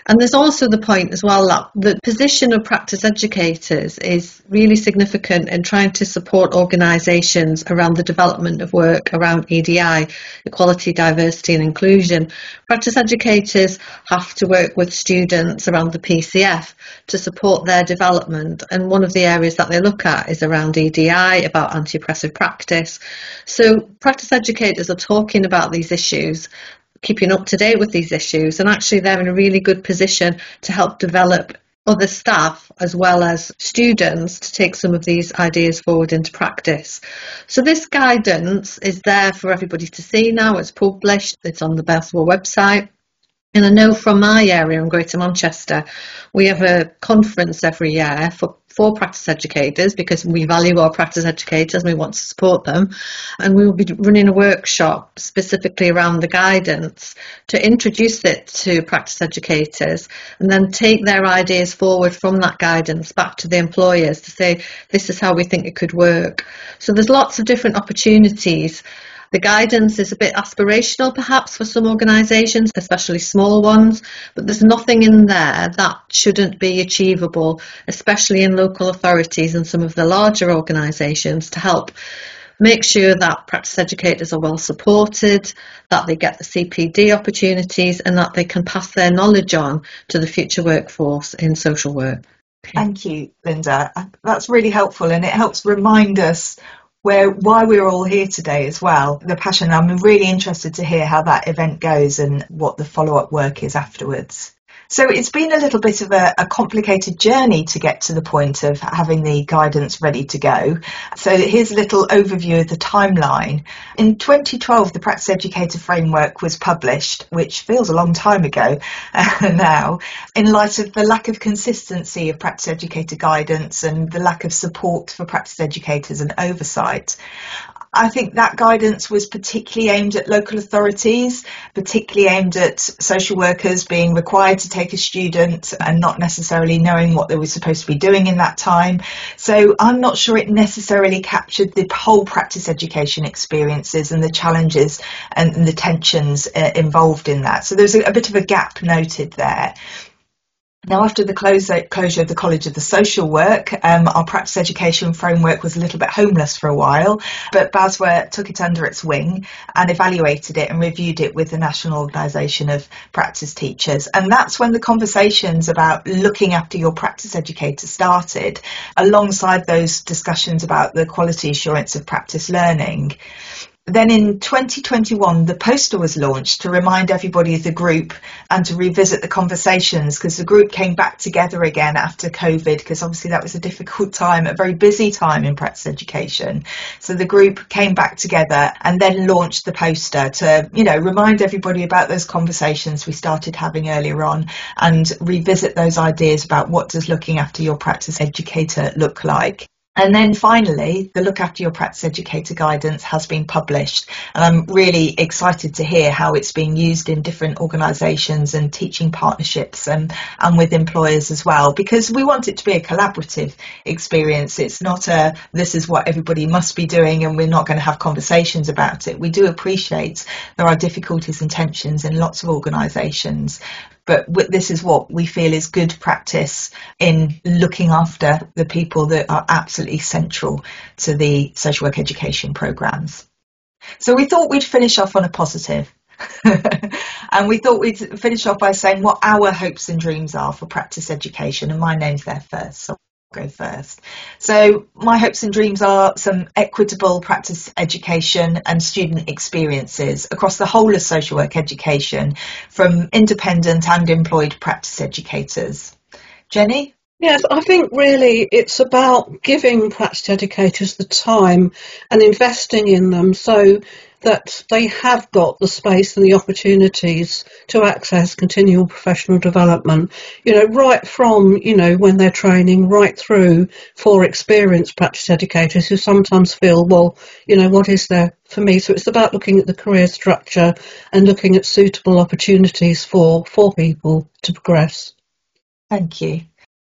And there's also the point as well that the position of practice educators is really significant in trying to support organisations around the development of work around EDI, equality, diversity and inclusion. Practice educators have to work with students around the PCF to support their development, and one of the areas that they look at is around EDI, about anti-oppressive practice. So practice educators are talking about these issues, keeping up to date with these issues, and actually they're in a really good position to help develop other staff as well as students to take some of these ideas forward into practice. So this guidance is there for everybody to see now. It's published, it's on the BASWA website. And I know from my area in Greater Manchester, we have a conference every year for practice educators because we value our practice educators and we want to support them. And we will be running a workshop specifically around the guidance to introduce it to practice educators and then take their ideas forward from that guidance back to the employers to say, this is how we think it could work. So there's lots of different opportunities. The guidance is a bit aspirational perhaps for some organisations, especially small ones, but there's nothing in there that shouldn't be achievable, especially in local authorities and some of the larger organisations, to help make sure that practice educators are well supported, that they get the CPD opportunities and that they can pass their knowledge on to the future workforce in social work. Thank you, Lynda. That's really helpful, and it helps remind us why we're all here today as well. The passion. I'm really interested to hear how that event goes and what the follow-up work is afterwards. So it's been a little bit of a complicated journey to get to the point of having the guidance ready to go. So here's a little overview of the timeline. In 2012, the Practice Educator Framework was published, which feels a long time ago now, in light of the lack of consistency of practice educator guidance and the lack of support for practice educators and oversight. I think that guidance was particularly aimed at local authorities, particularly aimed at social workers being required to take a student and not necessarily knowing what they were supposed to be doing in that time. So I'm not sure it necessarily captured the whole practice education experiences and the challenges and the tensions involved in that. So there's a bit of a gap noted there. Now, after the closure of the College of the Social Work, our practice education framework was a little bit homeless for a while, but BASWA took it under its wing and evaluated it and reviewed it with the National Organisation of Practice Teachers. And that's when the conversations about looking after your practice educator started, alongside those discussions about the quality assurance of practice learning. Then in 2021, the poster was launched to remind everybody of the group and to revisit the conversations, because the group came back together again after COVID, because obviously that was a difficult time, a very busy time in practice education. So the group came back together and then launched the poster to, remind everybody about those conversations we started having earlier on and revisit those ideas about what does looking after your practice educator look like. And then finally, the Look After Your Practice Educator guidance has been published, and I'm really excited to hear how it's being used in different organisations and teaching partnerships and with employers as well, because we want it to be a collaborative experience. It's not this is what everybody must be doing and we're not going to have conversations about it. We do appreciate there are difficulties and tensions in lots of organisations, but this is what we feel is good practice in looking after the people that are absolutely central to the social work education programmes. So we thought we'd finish off on a positive. And we thought we'd finish off by saying what our hopes and dreams are for practice education. And my name's there first, so I'll go first. So my hopes and dreams are some equitable practice education and student experiences across the whole of social work education from independent and employed practice educators. Jenni? Yes, I think really it's about giving practice educators the time and investing in them so that they have got the space and the opportunities to access continual professional development, right from, when they're training, right through for experienced practice educators who sometimes feel, well, what is there for me? So it's about looking at the career structure and looking at suitable opportunities for people to progress. Thank you.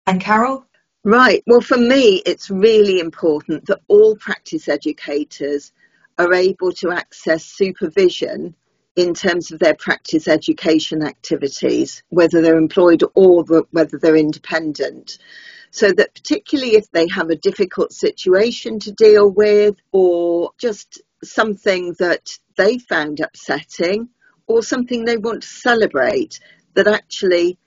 And Carol? Right. Well, for me, it's really important that all practice educators are able to access supervision in terms of their practice education activities, whether they're employed or whether they're independent. So that particularly if they have a difficult situation to deal with or just something that they found upsetting or something they want to celebrate, that actually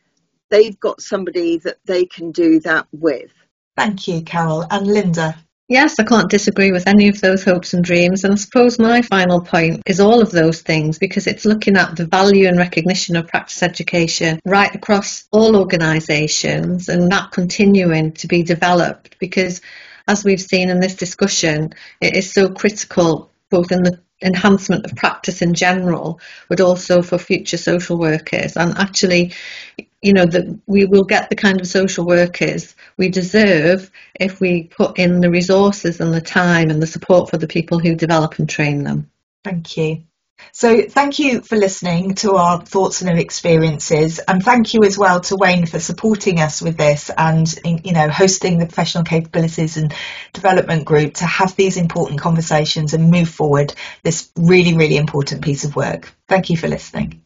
they've got somebody that they can do that with. Thank you, Carol. And Lynda? Yes, I can't disagree with any of those hopes and dreams. And I suppose my final point is all of those things, because it's looking at the value and recognition of practice education right across all organisations and that continuing to be developed, because as we've seen in this discussion, it is so critical both in the enhancement of practice in general, but also for future social workers. And actually, that we will get the kind of social workers we deserve if we put in the resources and the time and the support for the people who develop and train them. Thank you. So thank you for listening to our thoughts and experiences, and thank you as well to Wayne for supporting us with this and hosting the professional capabilities and development group to have these important conversations and move forward this really, really important piece of work. Thank you for listening.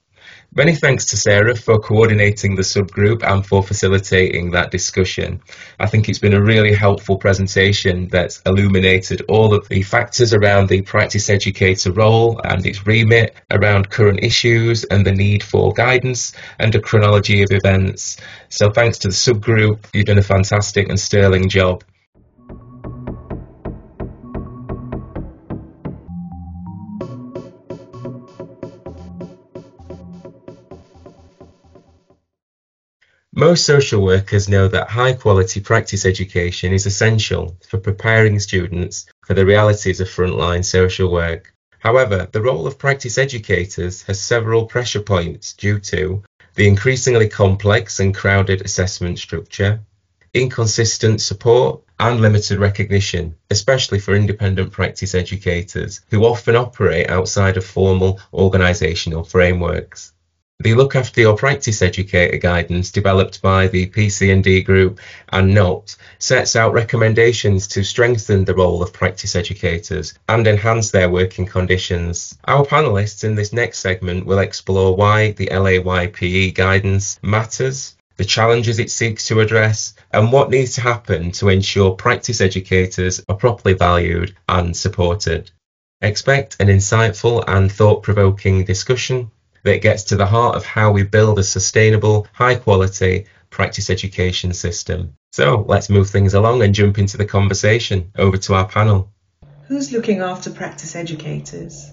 Many thanks to Sarah for coordinating the subgroup and for facilitating that discussion. I think it's been a really helpful presentation that's illuminated all of the factors around the practice educator role and its remit, around current issues and the need for guidance and a chronology of events. So thanks to the subgroup, you've done a fantastic and sterling job. Most social workers know that high-quality practice education is essential for preparing students for the realities of frontline social work. However, the role of practice educators has several pressure points due to the increasingly complex and crowded assessment structure, inconsistent support, and limited recognition, especially for independent practice educators who often operate outside of formal organisational frameworks. The Look After Your Practice Educator guidance developed by the PC&D group and NOPT sets out recommendations to strengthen the role of practice educators and enhance their working conditions. Our panellists in this next segment will explore why the LAYPE guidance matters, the challenges it seeks to address, and what needs to happen to ensure practice educators are properly valued and supported. Expect an insightful and thought-provoking discussion that gets to the heart of how we build a sustainable, high-quality practice education system. So let's move things along and jump into the conversation. Over to our panel. Who's looking after practice educators?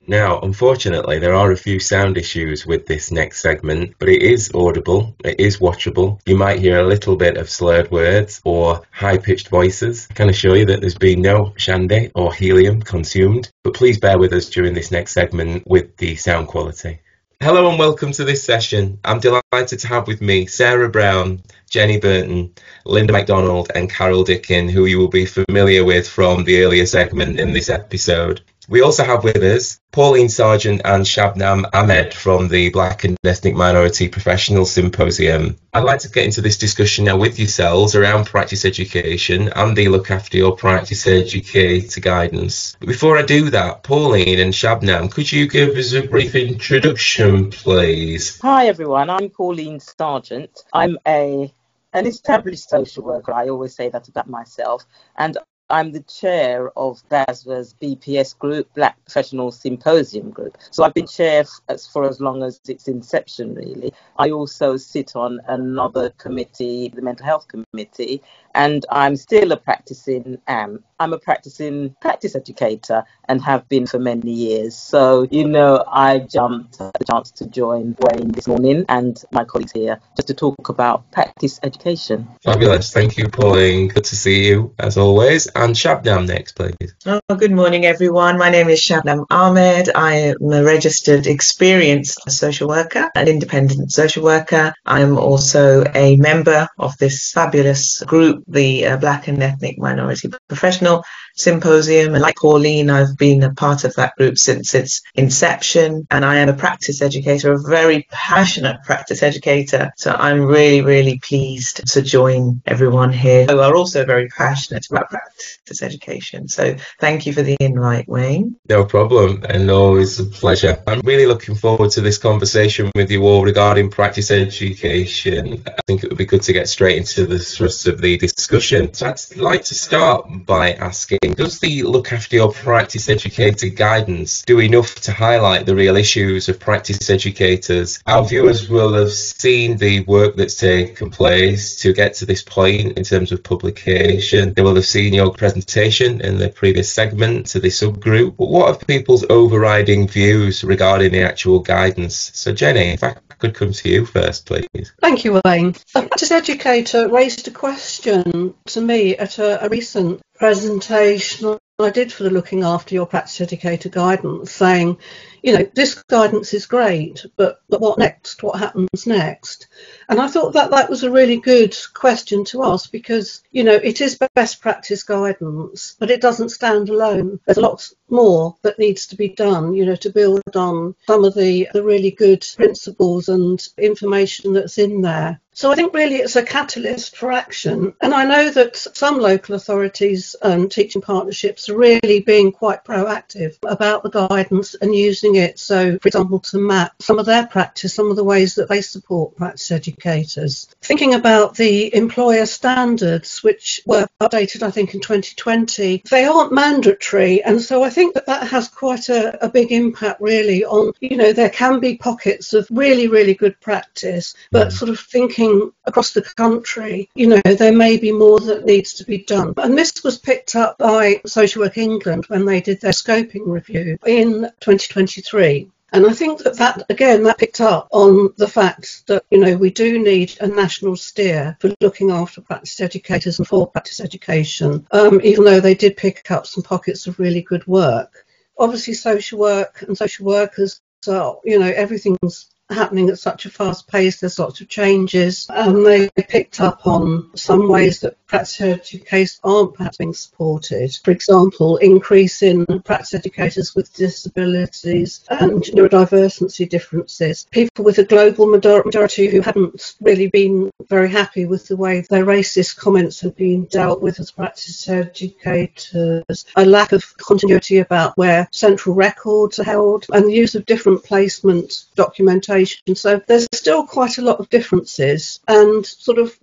Now, unfortunately, there are a few sound issues with this next segment, but it is audible, it is watchable. You might hear a little bit of slurred words or high-pitched voices. I can assure you that there's been no shandy or helium consumed, but please bear with us during this next segment with the sound quality. Hello and welcome to this session. I'm delighted to have with me Sarah Brown, Jenni Burton, Lynda MacDonald and Carol Dickin, who you will be familiar with from the earlier segment in this episode. We also have with us Pauline, Sargeant and Shabnam Ahmed from the Black and Ethnic Minority Professional Symposium. I'd like to get into this discussion now with yourselves around practice education and the Look After Your Practice Educator guidance. But before I do that, Pauline and Shabnam, could you give us a brief introduction, please? Hi everyone, I'm Pauline Sargeant. I'm an established social worker. I always say that about myself, and I'm the chair of BASVA's BPS group, Black Professional Symposium group. So I've been chair for as long as its inception, really. I also sit on another committee, the Mental Health Committee, and I'm still a practicing practice educator and have been for many years. So, I jumped at the chance to join Wayne this morning and my colleagues here just to talk about practice education. Fabulous. Thank you, Pauline. Good to see you, as always. And Shabnam next, please. Good morning, everyone. My name is Shabnam Ahmed. I am a registered experienced social worker, an independent social worker. I'm also a member of this fabulous group, the Black and Ethnic Minority Professional Symposium, and like Pauline, I've been a part of that group since its inception, and I am a practice educator, a very passionate practice educator, so I'm really, really pleased to join everyone here who are also very passionate about practice education. So thank you for the invite, Wayne. No problem, and always a pleasure. I'm really looking forward to this conversation with you all regarding practice education. I think it would be good to get straight into the thrust of the discussion. So I'd like to start by asking, does the Look After Your Practice Educator guidance do enough to highlight the real issues of practice educators? Our viewers will have seen the work that's taken place to get to this point in terms of publication. They will have seen your presentation in the previous segment to the subgroup. But what are people's overriding views regarding the actual guidance? So Jenni, if I could come to you first, please. Thank you, Wayne. A practice educator raised a question to me at a recent presentation I did for the Looking After Your Practice Educator guidance, saying, this guidance is great, but what next? What happens next? And I thought that was a really good question to ask because, it is best practice guidance, but it doesn't stand alone. There's lots more that needs to be done, to build on some of the really good principles and information that's in there. So I think really it's a catalyst for action. And I know that some local authorities and teaching partnerships are really being quite proactive about the guidance and using it. So, for example, to map some of their practice, some of the ways that they support practice educators. Thinking about the employer standards, which were updated, I think, in 2020, they aren't mandatory. And so I think that has quite a big impact really on, there can be pockets of really, really good practice, but sort of thinking across the country, there may be more that needs to be done. And this was picked up by Social Work England when they did their scoping review in 2023. And I think that picked up on the fact that, we do need a national steer for looking after practice educators and for practice education, even though they did pick up some pockets of really good work. Obviously, social work and social workers are, everything's happening at such a fast pace, there's lots of changes, and they picked up on some ways that practice educators aren't perhaps being supported. For example, increase in practice educators with disabilities and neurodiversity differences. People with a global majority who hadn't really been very happy with the way their racist comments had been dealt with as practice educators. A lack of continuity about where central records are held and the use of different placement documentation education. So there's still quite a lot of differences, and sort of,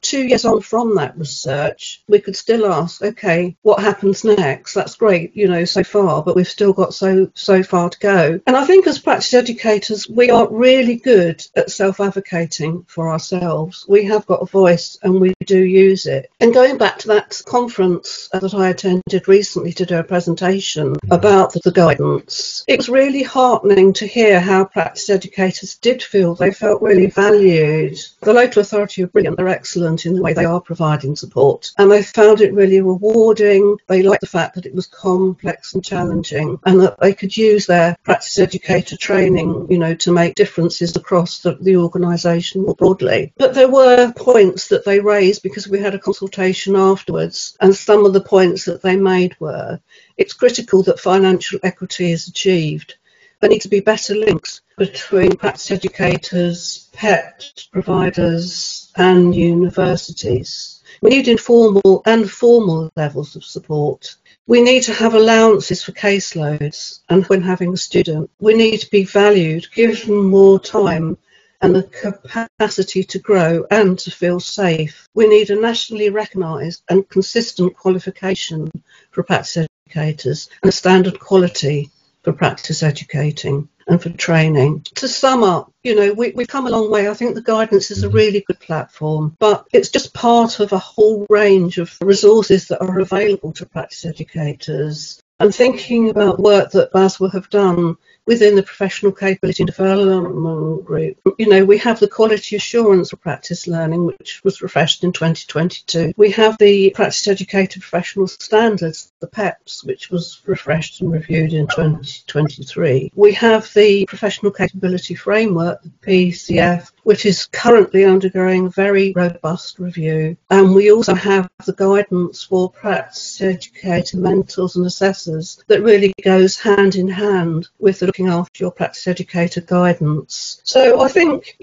2 years on from that research, we could still ask, okay, what happens next? That's great, so far, but we've still got so far to go. And I think as practice educators, we are really good at self-advocating for ourselves. We have got a voice and we do use it. And going back to that conference that I attended recently to do a presentation about the guidance, it was really heartening to hear how practice educators did feel they felt really valued. The local authority are brilliant, they're excellent in the way they are providing support, and they found it really rewarding. They liked the fact that it was complex and challenging, and that they could use their practice educator training, to make differences across the organisation more broadly. But there were points that they raised because we had a consultation afterwards, and some of the points that they made were, it's critical that financial equity is achieved. There need to be better links between practice educators, PET providers and universities. We need informal and formal levels of support. We need to have allowances for caseloads, and when having a student, we need to be valued, given more time and the capacity to grow and to feel safe. We need a nationally recognised and consistent qualification for practice educators and a standard quality for practice educating and for training. To sum up, we've come a long way. I think the guidance is a really good platform, but it's just part of a whole range of resources that are available to practice educators. And thinking about work that BASWA have done within the Professional Capability and Development Group, we have the Quality Assurance for Practice Learning, which was refreshed in 2022. We have the Practice Educator Professional Standards, the PEPs, which was refreshed and reviewed in 2023. We have the Professional Capability Framework, the PCF, which is currently undergoing a very robust review. And we also have the guidance for practice educator mentors and assessors that really goes hand in hand with the looking after your practice educator guidance. So I think,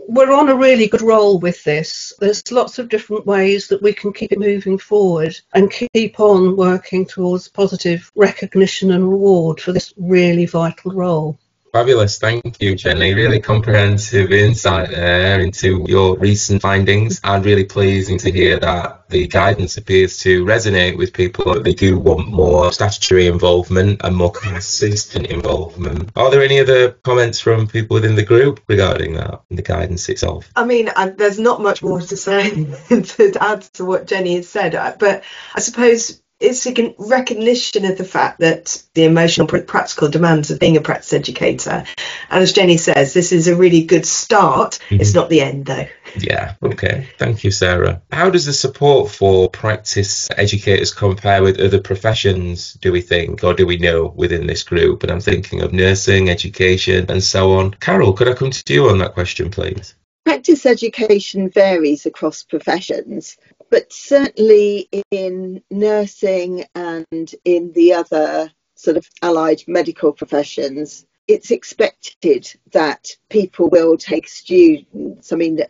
we're on a really good roll with this. There's lots of different ways that we can keep it moving forward and keep on working towards positive recognition and reward for this really vital role. Fabulous, thank you, Jenni. Really comprehensive insight there into your recent findings, and really pleasing to hear that the guidance appears to resonate with people, that they do want more statutory involvement and more consistent involvement. Are there any other comments from people within the group regarding that, the guidance itself? I mean, there's not much more to say to add to what Jenni has said, but I suppose it's a recognition of the fact that the emotional practical demands of being a practice educator, and as Jenni says, this is a really good start. It's not the end though. Yeah, okay, thank you, Sarah. How does the support for practice educators compare with other professions, do we think, or do we know within this group? And I'm thinking of nursing, education and so on. Carol, could I come to you on that question, please? Practice education varies across professions, but certainly in nursing and in the other sort of allied medical professions, it's expected that people will take students. I mean,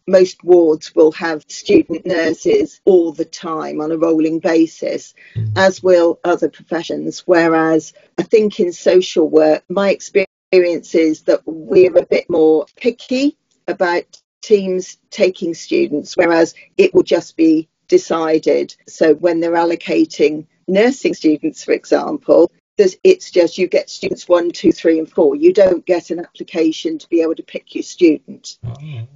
most wards will have student nurses all the time on a rolling basis, as will other professions. Whereas I think in social work, my experience is that we're a bit more picky about teams taking students, whereas it will just be decided. So when they're allocating nursing students, for example, it's just you get students 1, 2, 3 and 4. You don't get an application to be able to pick your student.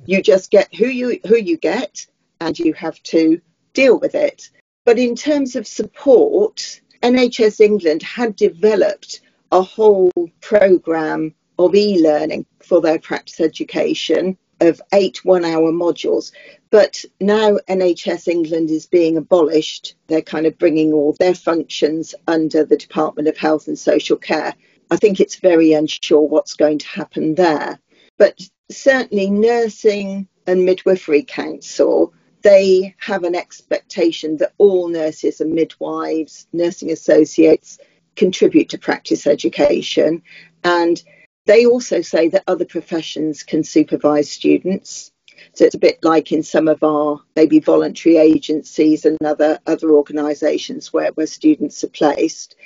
You just get who you get, and you have to deal with it. But in terms of support, NHS England had developed a whole programme of e-learning for their practice education of 8 one-hour modules. But now NHS England is being abolished. They're kind of bringing all their functions under the Department of Health and Social Care. I think it's very unsure what's going to happen there. But certainly Nursing and Midwifery Council, they have an expectation that all nurses and midwives, nursing associates, contribute to practice education. And they also say that other professions can supervise students. So it's a bit like in some of our maybe voluntary agencies and other organisations where students are placed.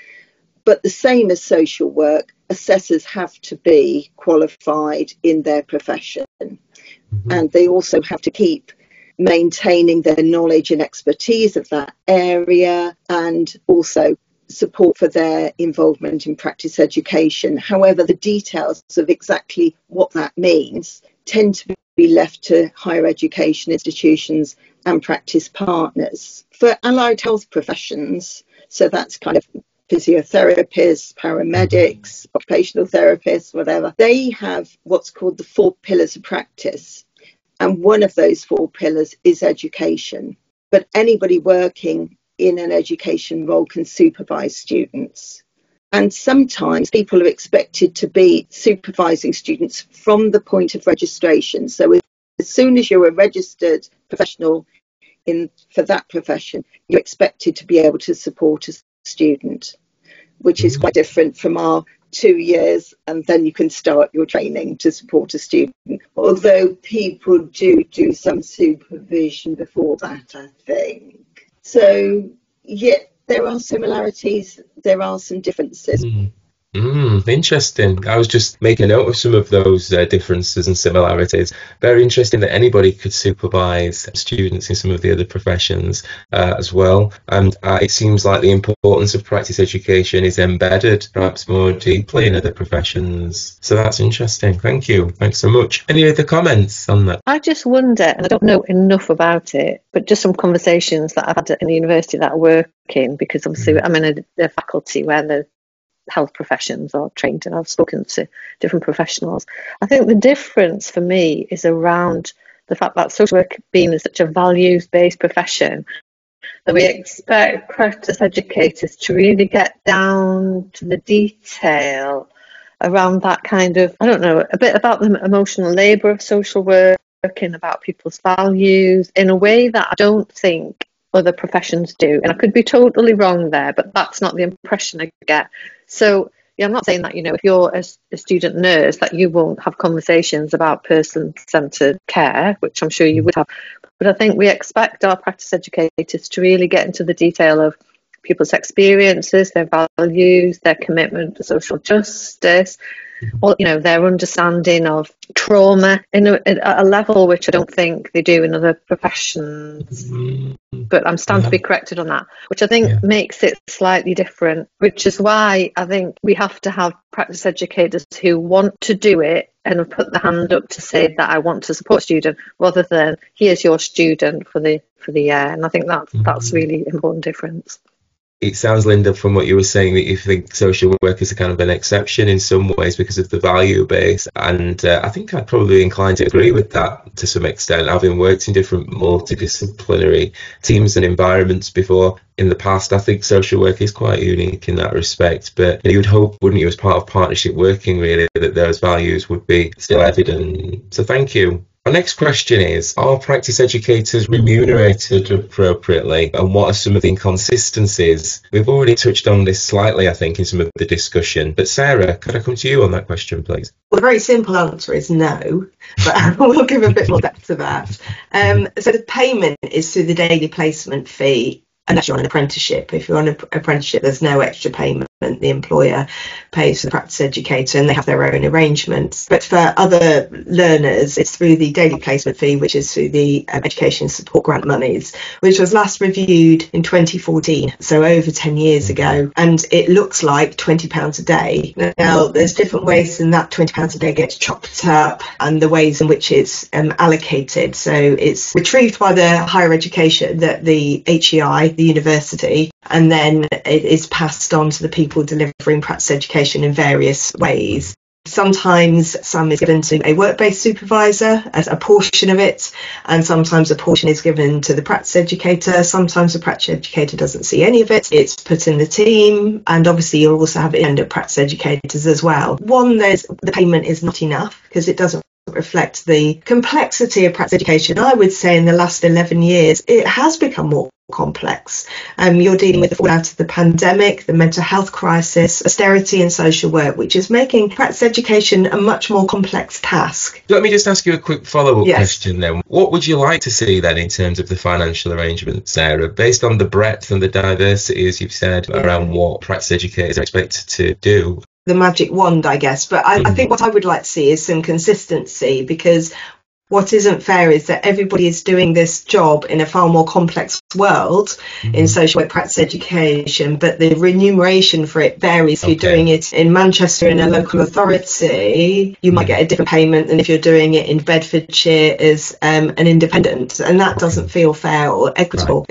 But the same as social work, assessors have to be qualified in their profession. And they also have to keep maintaining their knowledge and expertise of that area, and also support for their involvement in practice education. However, the details of exactly what that means tend to be left to higher education institutions and practice partners. For allied health professions, so that's kind of physiotherapists, paramedics, occupational therapists, whatever, they have what's called the 4 pillars of practice. And one of those 4 pillars is education. But anybody working in an education role can supervise students. And sometimes people are expected to be supervising students from the point of registration. So as soon as you're a registered professional for that profession, you're expected to be able to support a student, which is quite different from our 2 years, and then you can start your training to support a student. Although people do some supervision before that, I think. So, yeah, there are similarities, there are some differences. Interesting. I was just making a note of some of those differences and similarities. Very interesting that anybody could supervise students in some of the other professions as well. And it seems like the importance of practice education is embedded perhaps more deeply in other professions. So that's interesting. Thank you. Thanks so much. Any other comments on that? I just wonder, and I don't know enough about it, but just some conversations that I've had in the university that I work in, because obviously I'm in a faculty where the health professions are trained, and I've spoken to different professionals. I think the difference for me is around the fact that social work being such a values-based profession, that we expect practice educators to really get down to the detail around that kind of, I don't know, a bit about the emotional labour of social working, about people's values, in a way that I don't think other professions do. And I could be totally wrong there, but that's not the impression I get. So yeah, I'm not saying that, if you're a student nurse, that you won't have conversations about person-centred care, which I'm sure you would have. But I think we expect our practice educators to really get into the detail of people's experiences, their values, their commitment to social justice, or their understanding of trauma at a level which I don't think they do in other professions. But I'm starting to be corrected on that, which I think makes it slightly different, which is why I think we have to have practice educators who want to do it and have put the hand up to say that I want to support student, rather than here's your student for the year. And I think that's really important difference. It sounds, Lynda, from what you were saying, that you think social work is a kind of an exception in some ways because of the value base. And I think I'd probably be inclined to agree with that to some extent, having worked in different multidisciplinary teams and environments before in the past. I think social work is quite unique in that respect. But you'd hope, wouldn't you, as part of partnership working, really, that those values would be still evident. So thank you. Our next question is, are practice educators remunerated appropriately, and what are some of the inconsistencies? We've already touched on this slightly, I think, in some of the discussion, but Sarah, could I come to you on that question, please? Well, the very simple answer is no, but we'll give a bit more depth to that. So the payment is through the daily placement fee, unless you're on an apprenticeship. If you're on an apprenticeship, there's no extra payment. The employer pays for the practice educator and they have their own arrangements. But for other learners, it's through the daily placement fee, which is through the Education Support Grant monies, which was last reviewed in 2014, so over 10 years ago. And it looks like £20 a day. Now, there's different ways in that £20 a day gets chopped up and the ways in which it's allocated. So it's retrieved by the higher education, the HEI, the university, and then it is passed on to the people delivering practice education in various ways. Sometimes some is given to a work-based supervisor as a portion of it, and sometimes a portion is given to the practice educator. Sometimes the practice educator doesn't see any of it. It's put in the team, and obviously you'll also have independent practice educators as well. The payment is not enough because it doesn't reflect the complexity of practice education. I would say in the last 11 years, it has become more complex. You're dealing with the fallout of the pandemic, the mental health crisis, austerity in social work, which is making practice education a much more complex task. Let me just ask you a quick follow-up Yes. question then. What would you like to see then in terms of the financial arrangement, Sarah, based on the breadth and the diversity, as you've said, around what practice educators are expected to do? The magic wand, I guess. But I think what I would like to see is some consistency, because what isn't fair is that everybody is doing this job in a far more complex world in social work practice education, but the remuneration for it varies. If you're doing it in Manchester in a local authority, you might get a different payment than if you're doing it in Bedfordshire as an independent, and that doesn't feel fair or equitable.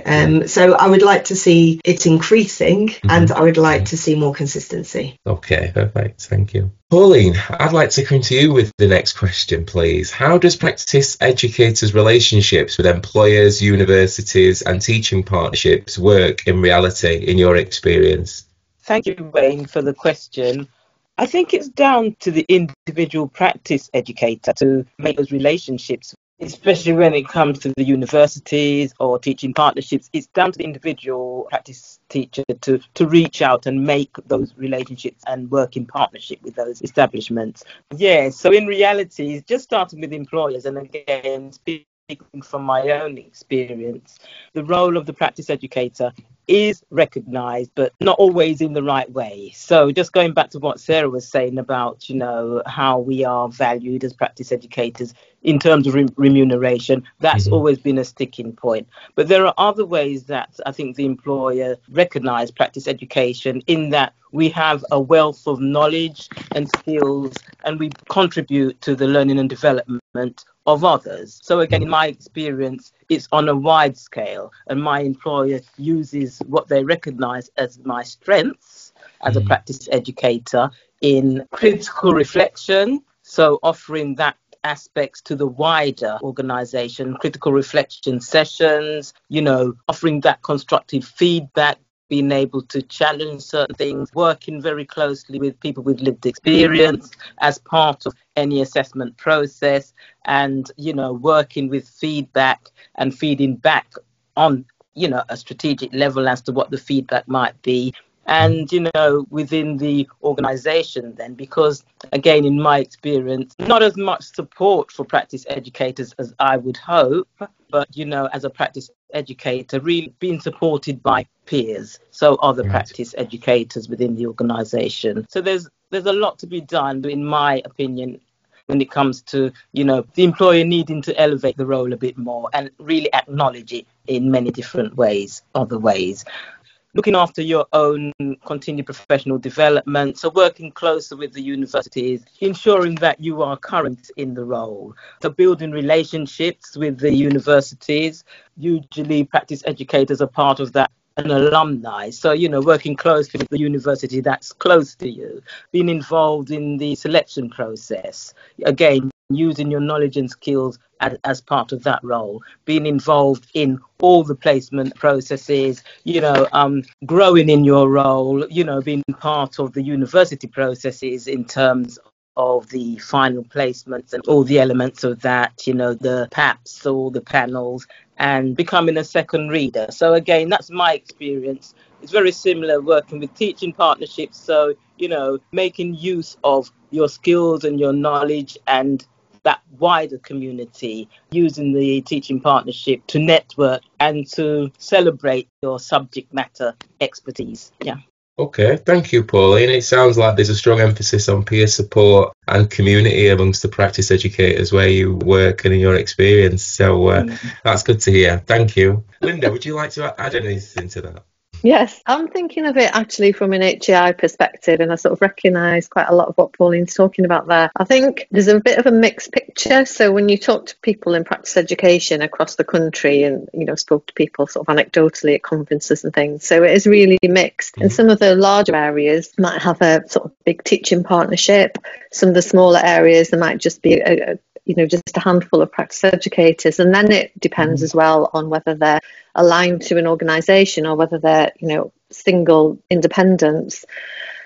So I would like to see it increasing, and I would like to see more consistency. Okay, perfect. Thank you. Pauline, I'd like to come to you with the next question, please. How does practice educators' relationships with employers, universities and teaching partnerships work in reality, in your experience? Thank you, Wayne, for the question. I think it's down to the individual practice educator to make those relationships, especially when it comes to the universities or teaching partnerships. It's down to the individual practice teacher to reach out and make those relationships and work in partnership with those establishments. Yeah, so in reality, just starting with employers, and again, speaking from my own experience, the role of the practice educator is recognised, but not always in the right way. So just going back to what Sarah was saying about, how we are valued as practice educators in terms of remuneration, that's always been a sticking point. But there are other ways that I think the employer recognise practice education, in that we have a wealth of knowledge and skills, and we contribute to the learning and development of others. So again, in my experience, it's on a wide scale, and my employer uses what they recognise as my strengths as a practice educator in critical reflection, so offering that aspects to the wider organisation, critical reflection sessions, offering that constructive feedback, being able to challenge certain things, working very closely with people with lived experience as part of any assessment process, and, working with feedback and feeding back on, a strategic level as to what the feedback might be. And, within the organisation then, because, again, in my experience, not as much support for practice educators as I would hope, but, as a practice educator, really being supported by peers, so other practice educators within the organisation. So there's a lot to be done, but in my opinion, when it comes to, the employer needing to elevate the role a bit more and really acknowledge it in many different ways, other ways. Looking after your own continued professional development, so working closer with the universities, ensuring that you are current in the role. So building relationships with the universities, usually practice educators are part of that, an alumni. So, working closely with the university that's close to you, being involved in the selection process. Again, using your knowledge and skills as part of that role, being involved in all the placement processes, growing in your role, being part of the university processes in terms of the final placements and all the elements of that, the PAPs, all the panels, and becoming a second reader. So again, that's my experience. It's very similar working with teaching partnerships. So, making use of your skills and your knowledge and that wider community, using the teaching partnership to network and to celebrate your subject matter expertise. Yeah. Okay, thank you, Pauline. It sounds like there's a strong emphasis on peer support and community amongst the practice educators where you work and in your experience. So that's good to hear. Thank you. Lynda, would you like to add anything to that? Yes, I'm thinking of it actually from an HAI perspective, and I sort of recognise quite a lot of what Pauline's talking about there. I think there's a bit of a mixed picture. So when you talk to people in practice education across the country and, spoke to people sort of anecdotally at conferences and things, so it is really mixed. And some of the larger areas might have a sort of big teaching partnership. Some of the smaller areas, there might just be just a handful of practice educators, and then it depends as well on whether they're aligned to an organisation or whether they're, single independents.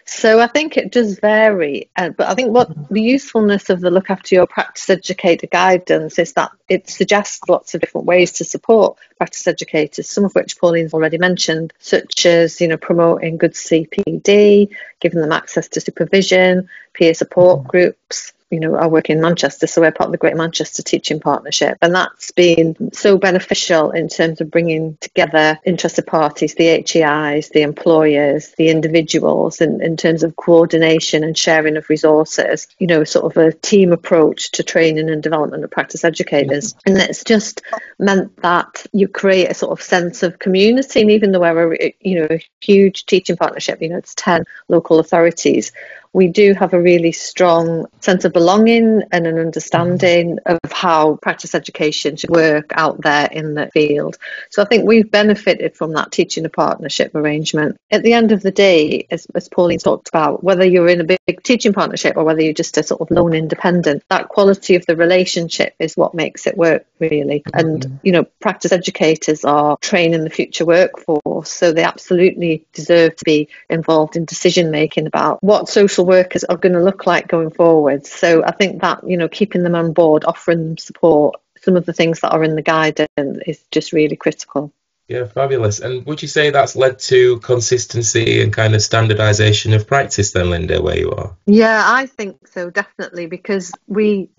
So I think it does vary, but I think what the usefulness of the Look After Your Practice Educator guidance is that it suggests lots of different ways to support practice educators, some of which Pauline's already mentioned, such as, promoting good CPD, giving them access to supervision, peer support groups. I work in Manchester, so we're part of the Greater Manchester Teaching Partnership, and that's been so beneficial in terms of bringing together interested parties, the HEIs, the employers, the individuals, in terms of coordination and sharing of resources, sort of a team approach to training and development of practice educators. And it's just meant that you create a sort of sense of community, and even though we're a huge teaching partnership, it's 10 local authorities, we do have a really strong sense of belonging and an understanding of how practice education should work out there in the field. So I think we've benefited from that teaching a partnership arrangement. At the end of the day, as Pauline talked about, whether you're in a big teaching partnership or whether you're just a sort of lone independent, that quality of the relationship is what makes it work, really. And, practice educators are training the future workforce, so they absolutely deserve to be involved in decision making about what social workers are going to look like going forward. So I think that, keeping them on board, offering them support, some of the things that are in the guidance is just really critical. Yeah, fabulous. And would you say that's led to consistency and kind of standardisation of practice then, Lynda, where you are? Yeah, I think so, definitely, because we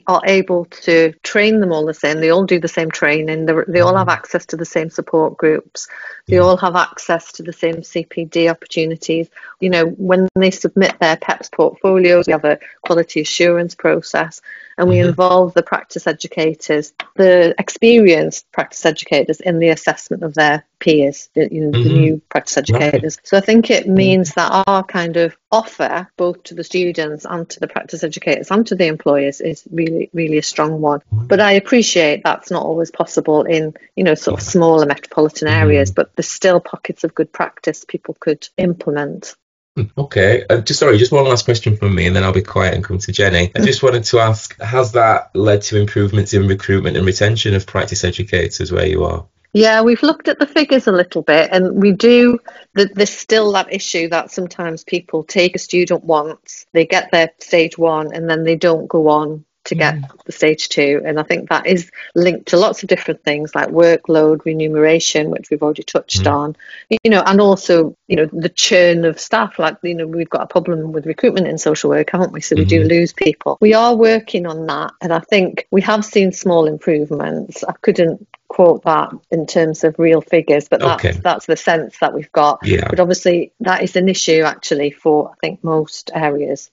are able to train them all the same. They all do the same training. They all have access to the same support groups. They all have access to the same CPD opportunities. When they submit their PEPS portfolios, we have a quality assurance process, and we involve the practice educators, the experienced practice educators, in the assessment of their peers, the new practice educators. So I think it means that our kind of offer, both to the students and to the practice educators and to the employers, is really, really a strong one. But I appreciate that's not always possible in, sort of smaller metropolitan areas, but there's still pockets of good practice people could implement. Okay, just one last question from me and then I'll be quiet and come to Jenni. I just wanted to ask, has that led to improvements in recruitment and retention of practice educators where you are? Yeah, we've looked at the figures a little bit, and we do. There's still that issue that sometimes people take a student once, they get their stage 1, and then they don't go on to get the stage 2. And I think that is linked to lots of different things like workload, remuneration, which we've already touched on, and also, the churn of staff. Like, we've got a problem with recruitment in social work, haven't we? So we do lose people. We are working on that, and I think we have seen small improvements. I couldn't quote that in terms of real figures, but that's the sense that we've got. Yeah. But obviously that is an issue actually for, I think, most areas.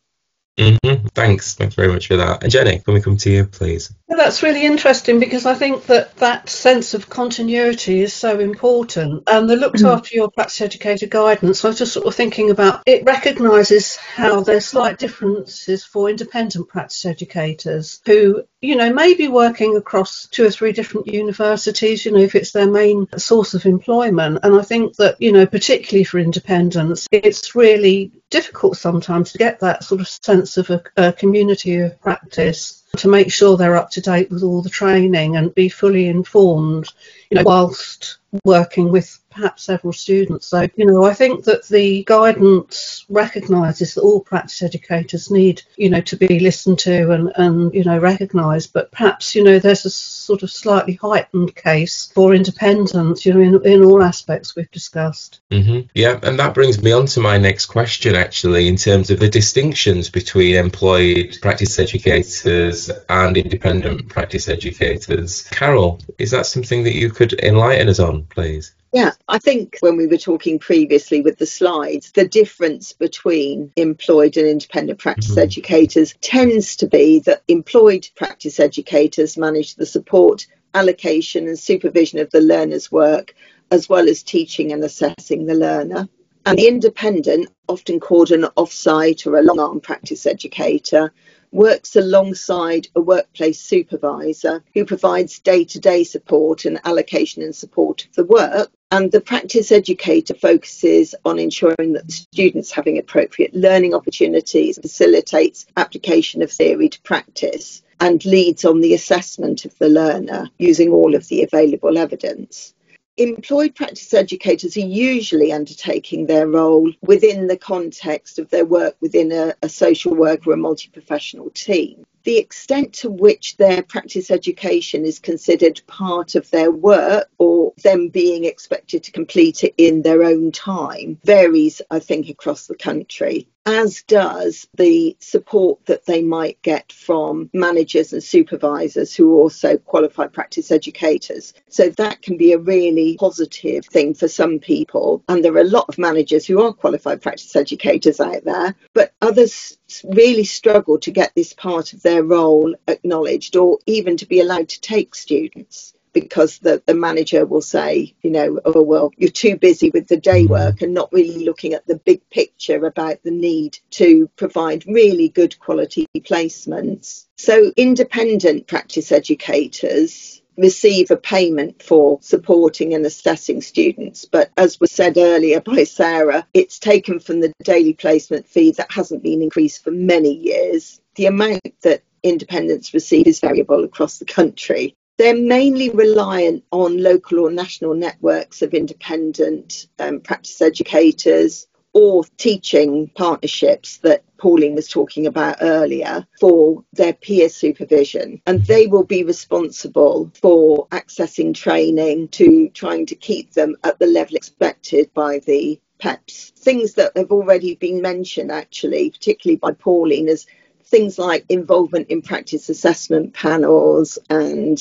Thanks very much for that. And Jenni, can we come to you, please? Well, that's really interesting, because I think that sense of continuity is so important. And the Looked After Your Practice Educator guidance, I was just sort of thinking about, it recognises how there's slight differences for independent practice educators who, may be working across 2 or 3 different universities, if it's their main source of employment. And I think that, particularly for independents, it's really difficult sometimes to get that sort of sense of a community of practice, to make sure they're up to date with all the training and be fully informed, whilst working with perhaps several students. So, I think that the guidance recognises that all practice educators need, to be listened to and recognised, but perhaps, there's a sort of slightly heightened case for independence, in all aspects we've discussed. Yeah, and that brings me on to my next question, actually, in terms of the distinctions between employed practice educators and independent practice educators. Carol, is that something that you could enlighten us on, please? Yeah, I think when we were talking previously with the slides, the difference between employed and independent practice educators tends to be that employed practice educators manage the support, allocation and supervision of the learner's work, as well as teaching and assessing the learner. And the independent, often called an off-site or a long-arm practice educator, works alongside a workplace supervisor who provides day-to-day support and allocation and support of the work. And the practice educator focuses on ensuring that the students having appropriate learning opportunities, facilitates application of theory to practice, and leads on the assessment of the learner using all of the available evidence. Employed practice educators are usually undertaking their role within the context of their work within a social work or a multi-professional team. The extent to which their practice education is considered part of their work or them being expected to complete it in their own time varies, I think, across the country, as does the support that they might get from managers and supervisors who are also qualified practice educators. So that can be a really positive thing for some people. And there are a lot of managers who are qualified practice educators out there, but others really struggle to get this part of their role acknowledged or even to be allowed to take students, because the manager will say, oh, well, you're too busy with the day work and not really looking at the big picture about the need to provide really good quality placements. So independent practice educators receive a payment for supporting and assessing students. But as was said earlier by Sarah, it's taken from the daily placement fee that hasn't been increased for many years. The amount that independents receive is variable across the country. They're mainly reliant on local or national networks of independent practice educators or teaching partnerships that Pauline was talking about earlier for their peer supervision. And they will be responsible for accessing training to trying to keep them at the level expected by the PEPs. Things that have already been mentioned, actually, particularly by Pauline, as things like involvement in practice assessment panels, and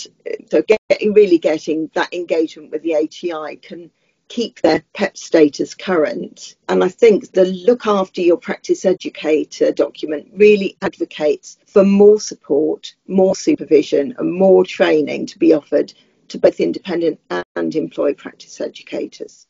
so getting that engagement with the ATI can keep their PEP status current. And I think the Look After Your Practice Educator document really advocates for more support, more supervision and more training to be offered to both independent and employed practice educators.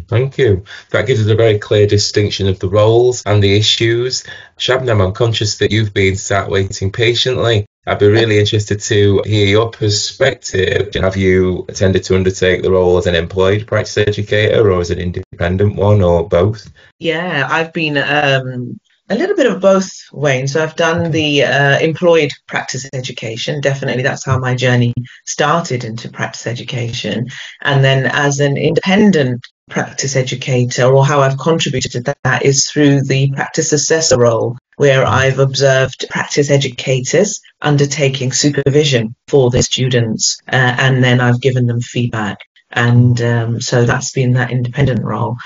Thank you. That gives us a very clear distinction of the roles and the issues. Shabnam, I'm conscious that you've been sat waiting patiently. I'd be really interested to hear your perspective. Have you tended to undertake the role as an employed practice educator or as an independent one, or both? Yeah, I've been a little bit of both, Wayne. So I've done the employed practice education. Definitely, that's how my journey started into practice education. And then as an independent practice educator, or how I've contributed to that, is through the practice assessor role, where I've observed practice educators undertaking supervision for their students, and then I've given them feedback. And so that's been that independent role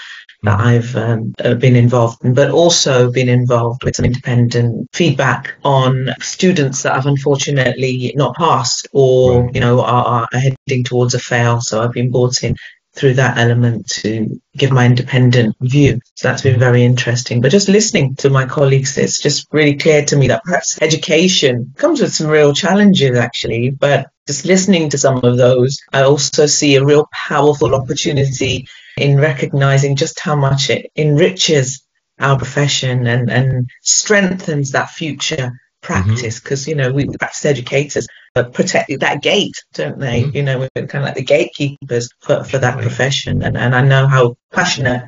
that I've been involved in, but also been involved with some independent feedback on students that have unfortunately not passed or, are heading towards a fail. So I've been brought in through that element to give my independent view. So that's been very interesting. But just listening to my colleagues, it's just really clear to me that perhaps education comes with some real challenges, actually. But just listening to some of those, I also see a real powerful opportunity in recognizing just how much it enriches our profession and strengthens that future practice, because we practice educators protect that gate, don't they? We're kind of like the gatekeepers for that profession, and I know how passionate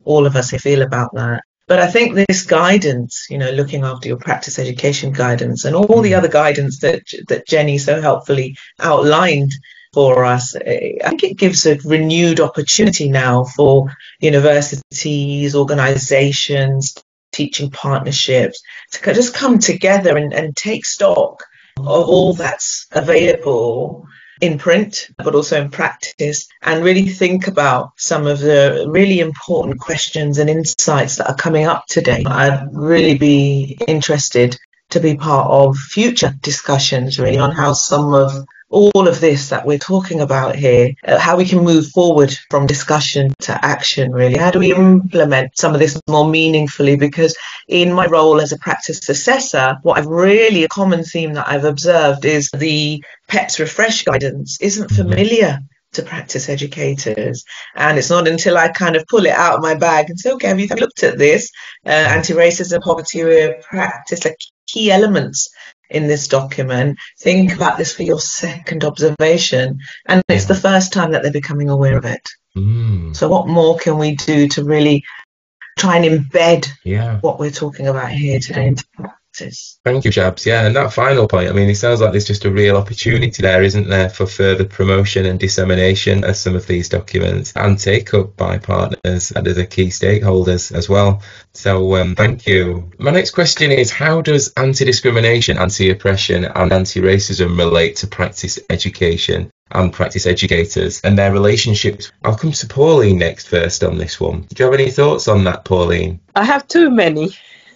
all of us feel about that. But I think this guidance, looking after your practice education guidance and all the other guidance that Jenni so helpfully outlined for us, I think it gives a renewed opportunity now for universities, organisations, teaching partnerships to just come together and take stock of all that's available in print, but also in practice, and really think about some of the really important questions and insights that are coming up today. I'd really be interested to be part of future discussions really on how some of all of this that we're talking about here, how we can move forward from discussion to action, really. How do we implement some of this more meaningfully? Because in my role as a practice assessor, a common theme that I've observed is the PEPs refresh guidance isn't familiar to practice educators. And it's not until I kind of pull it out of my bag and say, okay, have you looked at this? Anti-racism, poverty area practice are key elements in this document. Think about this for your second observation. And it's the first time that they're becoming aware of it. So what more can we do to really try and embed what we're talking about here today into practice. Thank you, Shabs. Yeah, and that final point, I mean, it sounds like there's just a real opportunity there, isn't there, for further promotion and dissemination of some of these documents and take up by partners and other key stakeholders as well. So thank you. My next question is, how does anti-discrimination, anti-oppression and anti-racism relate to practice education and practice educators and their relationships? I'll come to Pauline next first on this one. Do you have any thoughts on that, Pauline? I have too many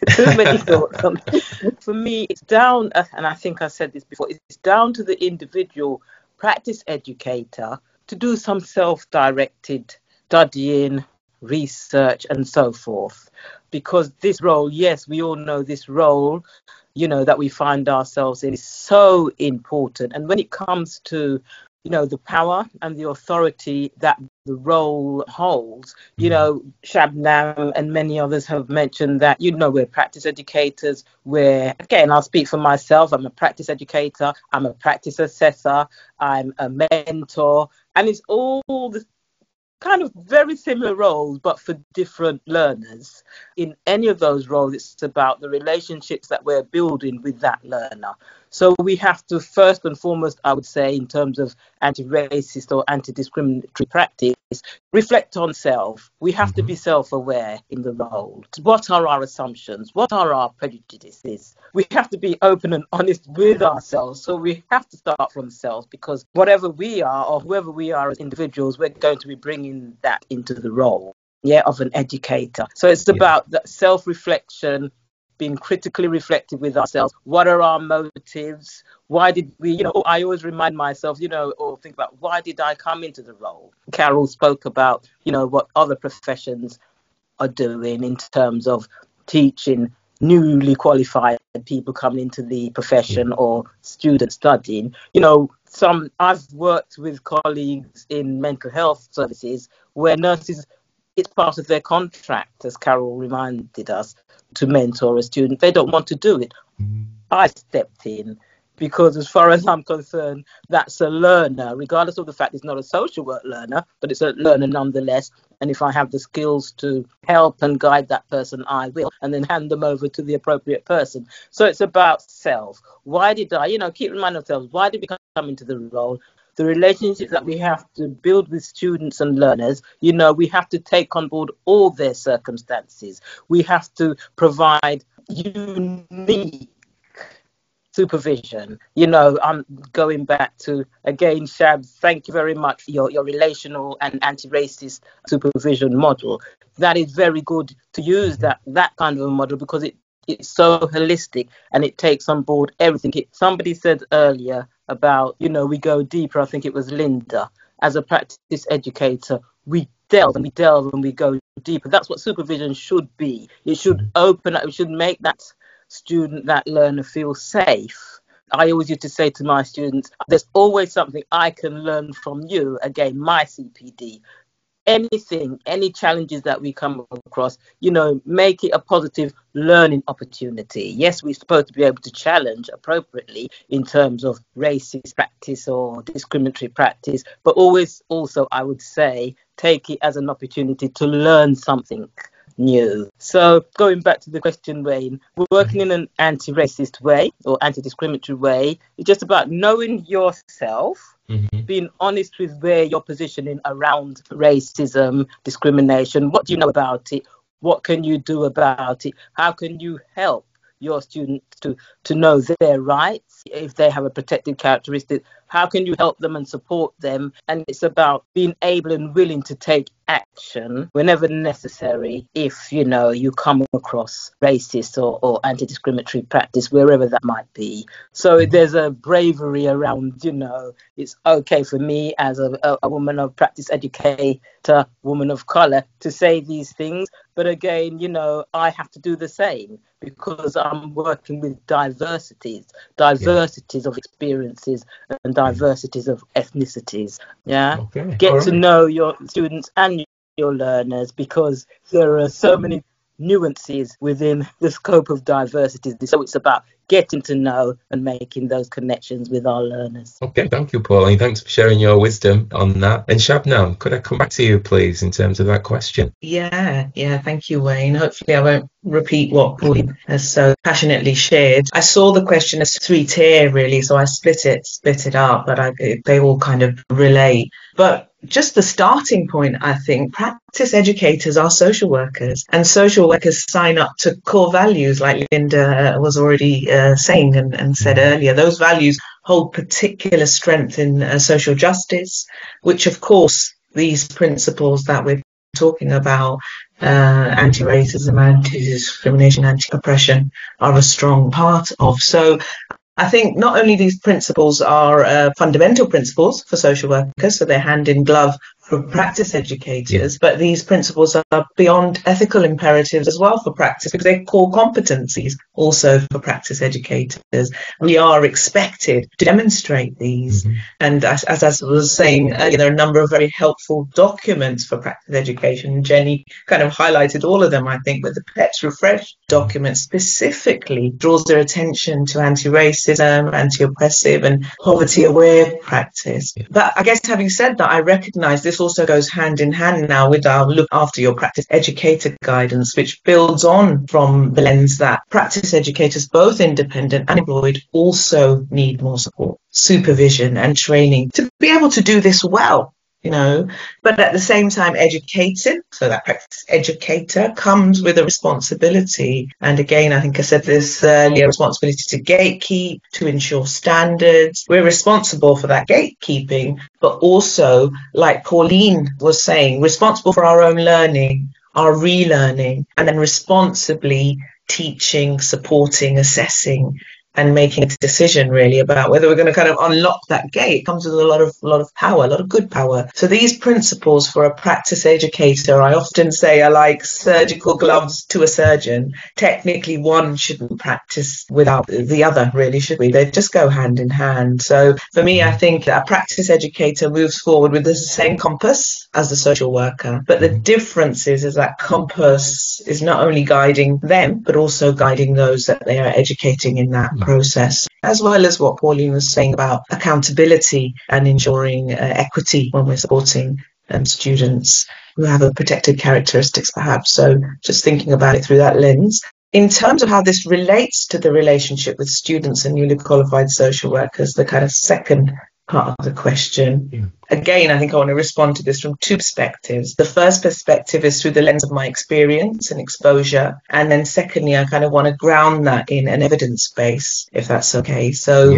thoughts on it. For me, it's down, and I think I said this before, it's down to the individual practice educator to do some self-directed studying, research and so forth. Because this role, yes, we all know this role, that we find ourselves in is so important. And when it comes to the power and the authority that the role holds, Shabnam and many others have mentioned that, we're practice educators, again, I'll speak for myself, I'm a practice educator, I'm a practice assessor, I'm a mentor, and it's all the kind of very similar roles, but for different learners. In any of those roles, it's about the relationships that we're building with that learner. So we have to first and foremost, I would say, in terms of anti-racist or anti-discriminatory practice, reflect on self. We have to be self-aware in the role. What are our assumptions? What are our prejudices? We have to be open and honest with ourselves. So we have to start from self, because whatever we are or whoever we are as individuals, we're going to be bringing that into the role, of an educator. So it's about that self-reflection, being critically reflective with ourselves. What are our motives? Why did we, I always remind myself, or think about, why did I come into the role? Carol spoke about, what other professions are doing in terms of teaching newly qualified people coming into the profession or students studying. I've worked with colleagues in mental health services where nurses, it's part of their contract, as Carol reminded us, to mentor a student. They don't want to do it. I stepped in because, as far as I'm concerned, that's a learner, regardless of the fact it's not a social work learner, but it's a learner nonetheless. And if I have the skills to help and guide that person, I will, and then hand them over to the appropriate person. So it's about self. Why did I, keep reminding ourselves, why did we come into the role? The relationships that we have to build with students and learners, we have to take on board all their circumstances. We have to provide unique supervision. I'm going back to, again, Shab, thank you very much for your relational and anti-racist supervision model. That is very good to use that kind of a model, because it's so holistic and it takes on board everything. Somebody said earlier about, we go deeper. I think it was Lynda. As a practice educator, we delve and we go deeper. That's what supervision should be. It should open up, it should make that student, that learner feel safe. I always used to say to my students, there's always something I can learn from you. Again, my CPD. Anything, any challenges that we come across, make it a positive learning opportunity. Yes, we're supposed to be able to challenge appropriately in terms of racist practice or discriminatory practice, but always also, I would say, take it as an opportunity to learn something new. So going back to the question, Wayne, we're working in an anti-racist way or anti-discriminatory way. It's just about knowing yourself, being honest with where you're positioning around racism, discrimination. What do you know about it? What can you do about it? How can you help your students to know their rights? If they have a protected characteristic, how can you help them and support them? And it's about being able and willing to take action whenever necessary if, you come across racist or anti-discriminatory practice, wherever that might be. So there's a bravery around, it's okay for me as a woman of practice educator, woman of colour, to say these things. But again, I have to do the same because I'm working with diversities of experiences and diversities of ethnicities. Get to know your students and your learners, because there are so many nuances within the scope of diversity. So it's about getting to know and making those connections with our learners. Okay, thank you, Pauline. Thanks for sharing your wisdom on that. And Shabnam, could I come back to you, please, in terms of that question? Yeah, thank you, Wayne. Hopefully I won't repeat what Pauline has so passionately shared. I saw the question as 3-tier, really, so I split it up, but they all kind of relate. But just the starting point, I think, practice educators are social workers, and social workers sign up to core values, like Lynda was already saying and said earlier. Those values hold particular strength in social justice, which, of course, these principles that we're talking about, anti-racism, anti-discrimination, anti-oppression, are a strong part of. So I think not only these principles are fundamental principles for social workers, so they're hand in glove for practice educators, but these principles are beyond ethical imperatives as well for practice, because they're core competencies also for practice educators. We are expected to demonstrate these. And as I was saying earlier, there are a number of very helpful documents for practice education. Jenni kind of highlighted all of them, I think, but the PEPS Refresh document specifically draws their attention to anti-racism, anti-oppressive and poverty-aware practice. But I guess having said that, I recognise this also goes hand in hand now with our Look After Your Practice Educator guidance, which builds on from the lens that practice educators, both independent and employed, also need more support, supervision and training to be able to do this well. But at the same time, educating, so that practice educator comes with a responsibility. And again, I think I said this earlier, responsibility to gatekeep, to ensure standards. We're responsible for that gatekeeping, but also, like Pauline was saying, responsible for our own learning, our relearning, and then responsibly teaching, supporting, assessing, and making a decision really about whether we're going to kind of unlock that gate. It comes with a lot of power, a lot of good power. So these principles for a practice educator, I often say, are like surgical gloves to a surgeon. Technically, one shouldn't practice without the other, really, should we? They just go hand in hand. So for me, I think that a practice educator moves forward with the same compass as the social worker. But the difference is that compass is not only guiding them, but also guiding those that they are educating in that process, as well as what Pauline was saying about accountability and ensuring equity when we're supporting students who have a protected characteristics, perhaps. So just thinking about it through that lens. In terms of how this relates to the relationship with students and newly qualified social workers, the kind of second part of the question. Again, I think I want to respond to this from two perspectives. The first perspective is through the lens of my experience and exposure. And then secondly, I kind of want to ground that in an evidence base, if that's okay. So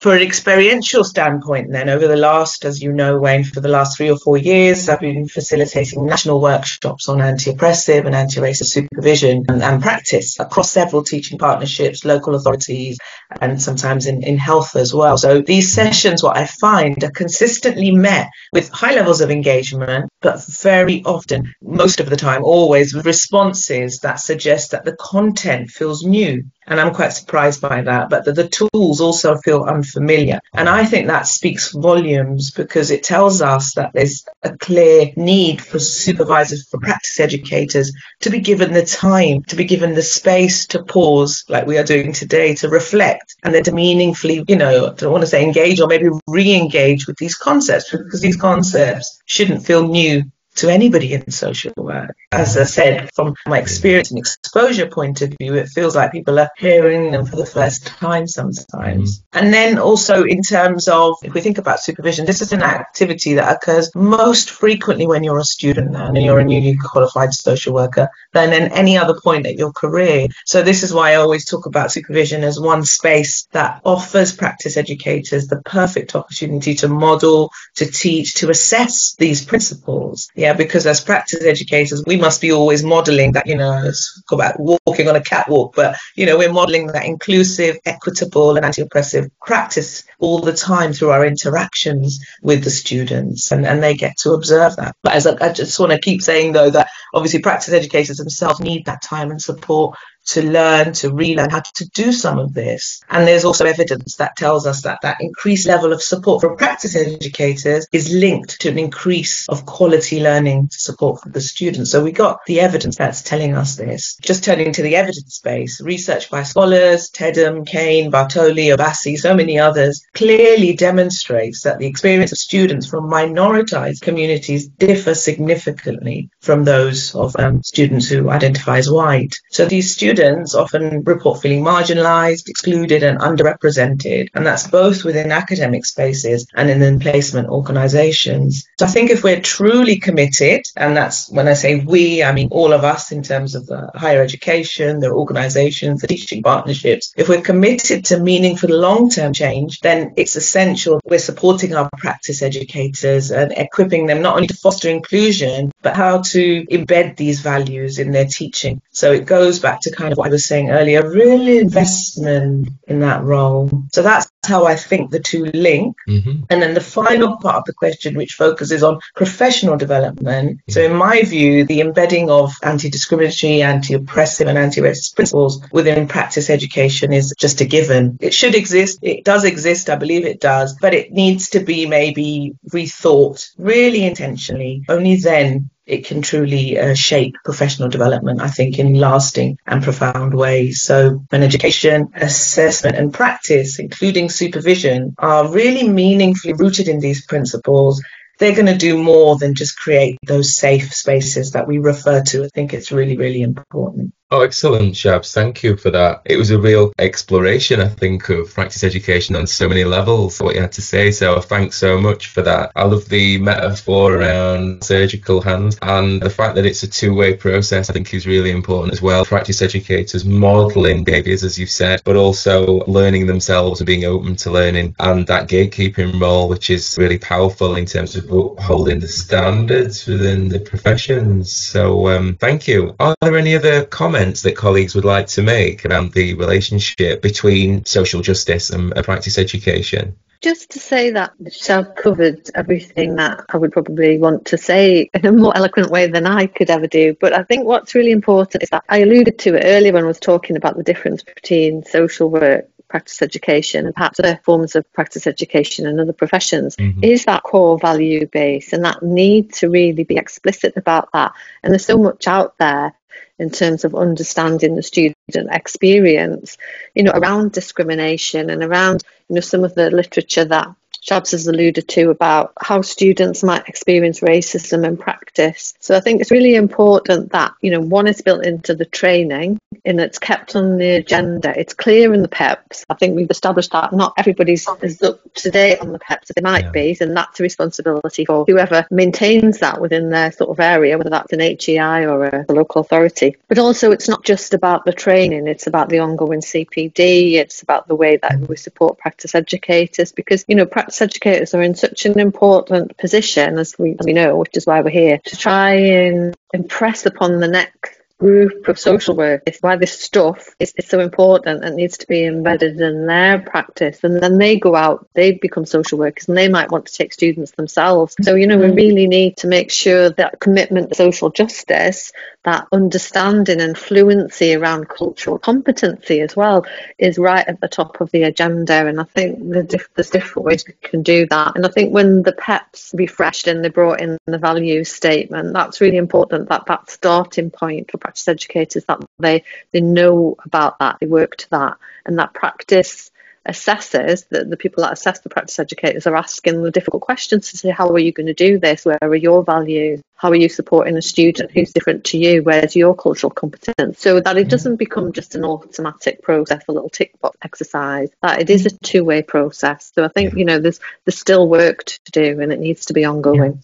for an experiential standpoint, then over the last, as you know, Wayne, for the last 3 or 4 years, I've been facilitating national workshops on anti-oppressive and anti-racist supervision and practice across several teaching partnerships, local authorities, and sometimes in health as well. So these sessions, what I find, are consistently met with high levels of engagement, but very often, most of the time, always with responses that suggest that the content feels new. And I'm quite surprised by that, but the tools also feel unfamiliar. And I think that speaks volumes, because it tells us that there's a clear need for supervisors, for practice educators, to be given the time, to be given the space to pause, like we are doing today, to reflect, and then to meaningfully, I don't want to say engage, or maybe re-engage with these concepts, because these concepts shouldn't feel new to anybody in social work. As I said, from my experience and exposure point of view, it feels like people are hearing them for the first time sometimes. And then also in terms of, if we think about supervision, this is an activity that occurs most frequently when you're a student and you're a newly qualified social worker than in any other point at your career. So this is why I always talk about supervision as one space that offers practice educators the perfect opportunity to model, to teach, to assess these principles. Yeah, because as practice educators, we must be always modelling that, it's about walking on a catwalk, but, we're modelling that inclusive, equitable and anti-oppressive practice all the time through our interactions with the students, and they get to observe that. But as I just want to keep saying, though, that obviously practice educators themselves need that time and support to learn, to relearn how to do some of this. And there's also evidence that tells us that that increased level of support for practice educators is linked to an increase of quality learning support for the students. So we got the evidence that's telling us this. Just turning to the evidence base, research by scholars, Tedham, Kane, Bartoli, Obasi, so many others, clearly demonstrates that the experience of students from minoritized communities differ significantly from those of students who identify as white. So these students often report feeling marginalized, excluded and underrepresented, and that's both within academic spaces and in placement organizations. So I think if we're truly committed, and that's when I say we, I mean all of us in terms of the higher education, the organizations, the teaching partnerships, if we're committed to meaningful long-term change, then it's essential we're supporting our practice educators and equipping them not only to foster inclusion, but how to embed these values in their teaching. So it goes back to kind of what I was saying earlier, real investment in that role. So that's how I think the two link. And then the final part of the question, which focuses on professional development. So in my view, the embedding of anti-discriminatory, anti-oppressive and anti-racist principles within practice education is just a given. It should exist. It does exist. I believe it does. But it needs to be maybe rethought really intentionally. Only then it can truly shape professional development, I think, in lasting and profound ways. So when education, assessment and practice, including supervision, are really meaningfully rooted in these principles, they're going to do more than just create those safe spaces that we refer to. I think it's really, really important. Oh, excellent, Shabs. Thank you for that. It was a real exploration, I think, of practice education on so many levels, what you had to say. So thanks so much for that. I love the metaphor around surgical hands, and the fact that it's a two-way process, I think, is really important as well. Practice educators modelling behaviours, as you've said, but also learning themselves and being open to learning, and that gatekeeping role, which is really powerful in terms of holding the standards within the professions. So thank you. Are there any other comments that colleagues would like to make around the relationship between social justice and practice education? Just to say that Shab covered everything that I would probably want to say in a more eloquent way than I could ever do. But I think what's really important is that I alluded to it earlier when I was talking about the difference between social work, practice education and perhaps other forms of practice education and other professions, is that core value base and that need to really be explicit about that. And there's so much out there in terms of understanding the student experience, around discrimination and around, some of the literature that Shabs has alluded to about how students might experience racism in practice. So I think it's really important that, one is built into the training and it's kept on the agenda. It's clear in the PEPs. I think we've established that not everybody's is up to date on the PEPs. They might be, and that's a responsibility for whoever maintains that within their sort of area, whether that's an HEI or a local authority. But also it's not just about the training, it's about the ongoing CPD, it's about the way that we support practice educators, because, practice educators are in such an important position, as we know, which is why we're here, to try and impress upon the next group of social workers why this stuff is so important and needs to be embedded in their practice. And then they go out, they become social workers, and they might want to take students themselves. So, we really need to make sure that commitment to social justice, that understanding and fluency around cultural competency as well, is right at the top of the agenda. And I think there's different ways we can do that. And I think when the PEPs refreshed and they brought in the values statement, that's really important, that starting point for practice educators, that they know about that, they work to that, and that practice assessors, the people that assess the practice educators, are asking the difficult questions to say, how are you going to do this? Where are your values? How are you supporting a student who's different to you? Where's your cultural competence? So that it doesn't become just an automatic process, a little tick box exercise, that it is a two-way process. So I think, there's still work to do, and it needs to be ongoing.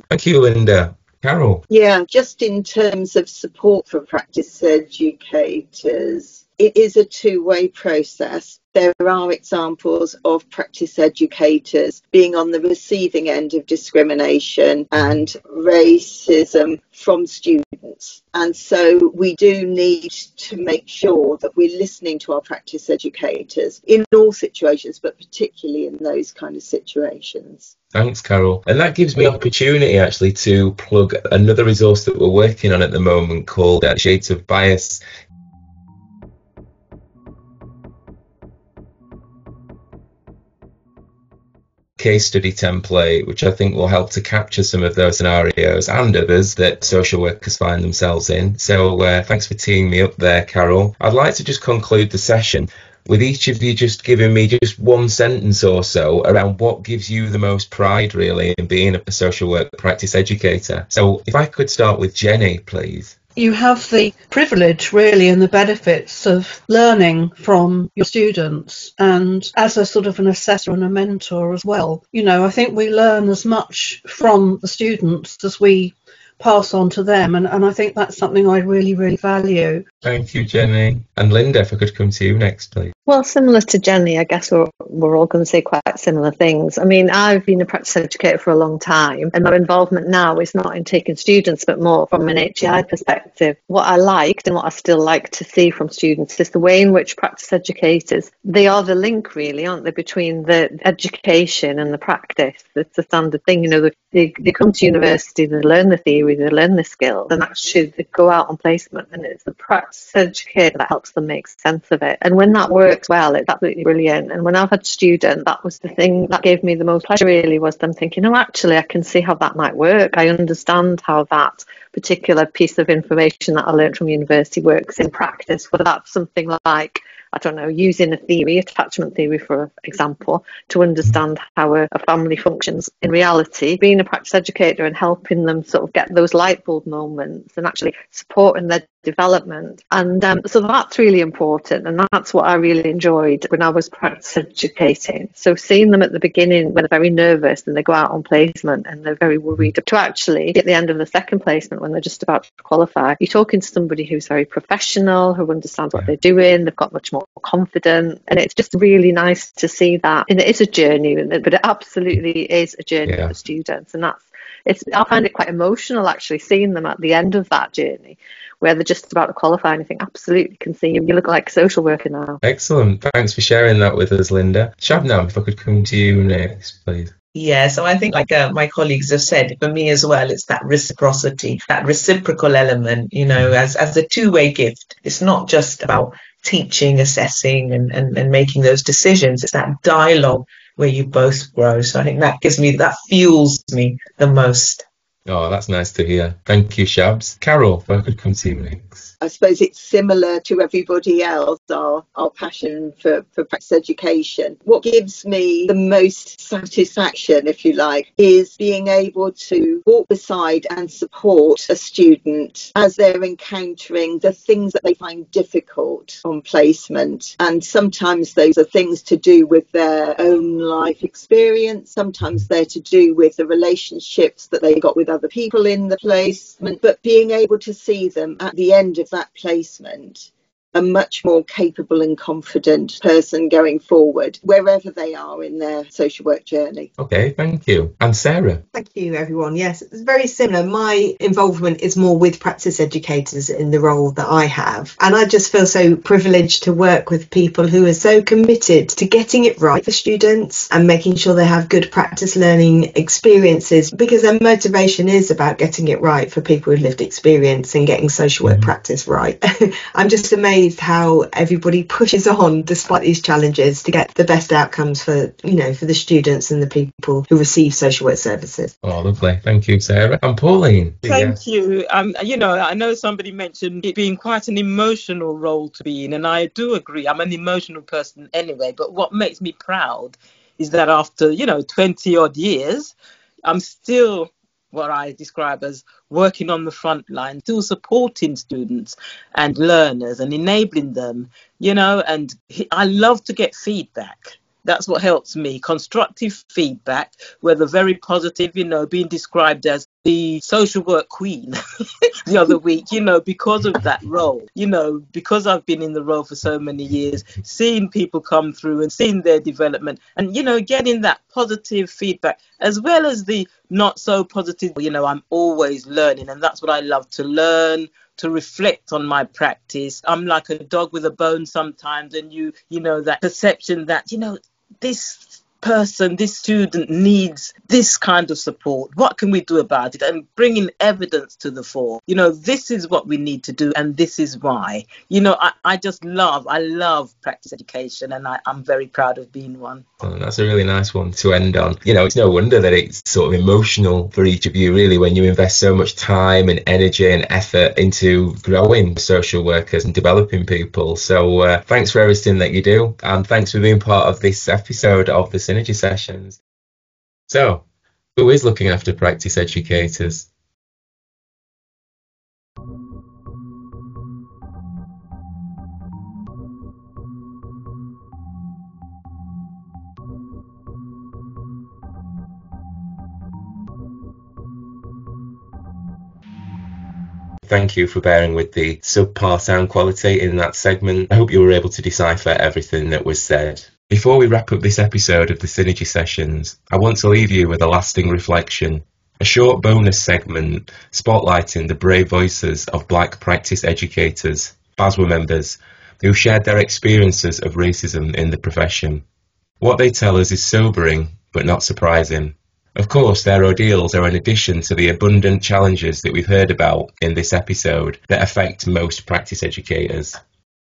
Thank you, Lynda. Carol? Yeah, just in terms of support for practice educators, it is a two-way process. There are examples of practice educators being on the receiving end of discrimination and racism from students. And so we do need to make sure that we're listening to our practice educators in all situations, but particularly in those kind of situations. Thanks, Carol. And that gives me opportunity actually to plug another resource that we're working on at the moment called Shades of Bias. case study template, which I think will help to capture some of those scenarios and others that social workers find themselves in. So thanks for teeing me up there, Carol. I'd like to just conclude the session with each of you just giving me just one sentence or so around what gives you the most pride, really, in being a social work practice educator. So if I could start with Jenni, please. You have the privilege, really, and the benefits of learning from your students, and as a sort of an assessor and a mentor as well. You know, I think we learn as much from the students as we pass on to them, and I think that's something I really, really value. Thank you, Jenni. And Lynda, if I could come to you next, please. Well, similar to Jenni, I guess we're all going to say quite similar things. I mean, I've been a practice educator for a long time, and my involvement now is not in taking students, but more from an HEI perspective. What I liked and what I still like to see from students is the way in which practice educators, they are the link, really, aren't they, between the education and the practice. It's a standard thing, you know, they come to university, they learn the theory, they learn the skills, and actually they go out on placement, and it's the practice educator that helps them make sense of it. And when that works well, it's absolutely brilliant. And when I've had students, that was the thing that gave me the most pleasure, really, was them thinking, oh, actually, I can see how that might work. I understand how that particular piece of information that I learned from university works in practice, whether that's something like, I don't know, using a theory, attachment theory, for example, to understand how a family functions in reality. Being a practice educator and helping them sort of get those light bulb moments and actually supporting their development. And so that's really important. And that's what I really enjoyed when I was practice educating. So seeing them at the beginning when they're very nervous and they go out on placement and they're very worried, to actually at the end of the second placement when they're just about to qualify, you're talking to somebody who's very professional, who understands what they're doing, they've got much more confident, and it's just really nice to see that. And it is a journey, but it absolutely is a journey for students, and I find it quite emotional actually seeing them at the end of that journey where they're just about to qualify, and I think absolutely can see you look like a social worker now. Excellent, thanks for sharing that with us, Lynda. Shabnam, if I could come to you next, please. Yeah, so I think like my colleagues have said, for me as well, it's that reciprocity, that reciprocal element, you know, as a two-way gift. It's not just about teaching, assessing and making those decisions. It's that dialogue where you both grow. So I think that fuels me the most. Oh, that's nice to hear. Thank you, Shabs. Carol, if I could come to you next. I suppose it's similar to everybody else, our passion for practice education. What gives me the most satisfaction, if you like, is being able to walk beside and support a student as they're encountering the things that they find difficult on placement. And sometimes those are things to do with their own life experience. Sometimes they're to do with the relationships that they got with other people in the placement. But being able to see them at the end of that placement a much more capable and confident person going forward, wherever they are in their social work journey. Okay, thank you. And Sarah? Thank you, everyone. Yes, it's very similar. My involvement is more with practice educators in the role that I have. And I just feel so privileged to work with people who are so committed to getting it right for students and making sure they have good practice learning experiences, because their motivation is about getting it right for people with lived experience and getting social work practice right. I'm just amazed how everybody pushes on despite these challenges to get the best outcomes for the students and the people who receive social work services. Oh, lovely. Thank you, Sarah. And Pauline. Thank you. I know somebody mentioned it being quite an emotional role to be in, and I do agree. I'm an emotional person anyway, but what makes me proud is that after, 20 odd years, I'm still what I describe as working on the front line, still supporting students and learners and enabling them, and I love to get feedback. That's what helps me. Constructive feedback, whether very positive, being described as the social work queen the other week, because of that role, because I've been in the role for so many years, seeing people come through and seeing their development and, getting that positive feedback as well as the not so positive, I'm always learning, and that's what I love to learn, to reflect on my practice. I'm like a dog with a bone sometimes, and that perception that, this person, this student needs this kind of support. What can we do about it? And bringing evidence to the fore. This is what we need to do, and this is why. I love practice education, and I'm very proud of being one. Oh, that's a really nice one to end on. It's no wonder that it's sort of emotional for each of you, really, when you invest so much time and energy and effort into growing social workers and developing people. So thanks for everything that you do, and thanks for being part of this episode of the Synergy Sessions. So, who is looking after practice educators? Thank you for bearing with the subpar sound quality in that segment. I hope you were able to decipher everything that was said. Before we wrap up this episode of the Synergy Sessions, I want to leave you with a lasting reflection. A short bonus segment spotlighting the brave voices of Black practice educators, BASWA members, who shared their experiences of racism in the profession. What they tell us is sobering, but not surprising. Of course, their ordeals are in addition to the abundant challenges that we've heard about in this episode that affect most practice educators.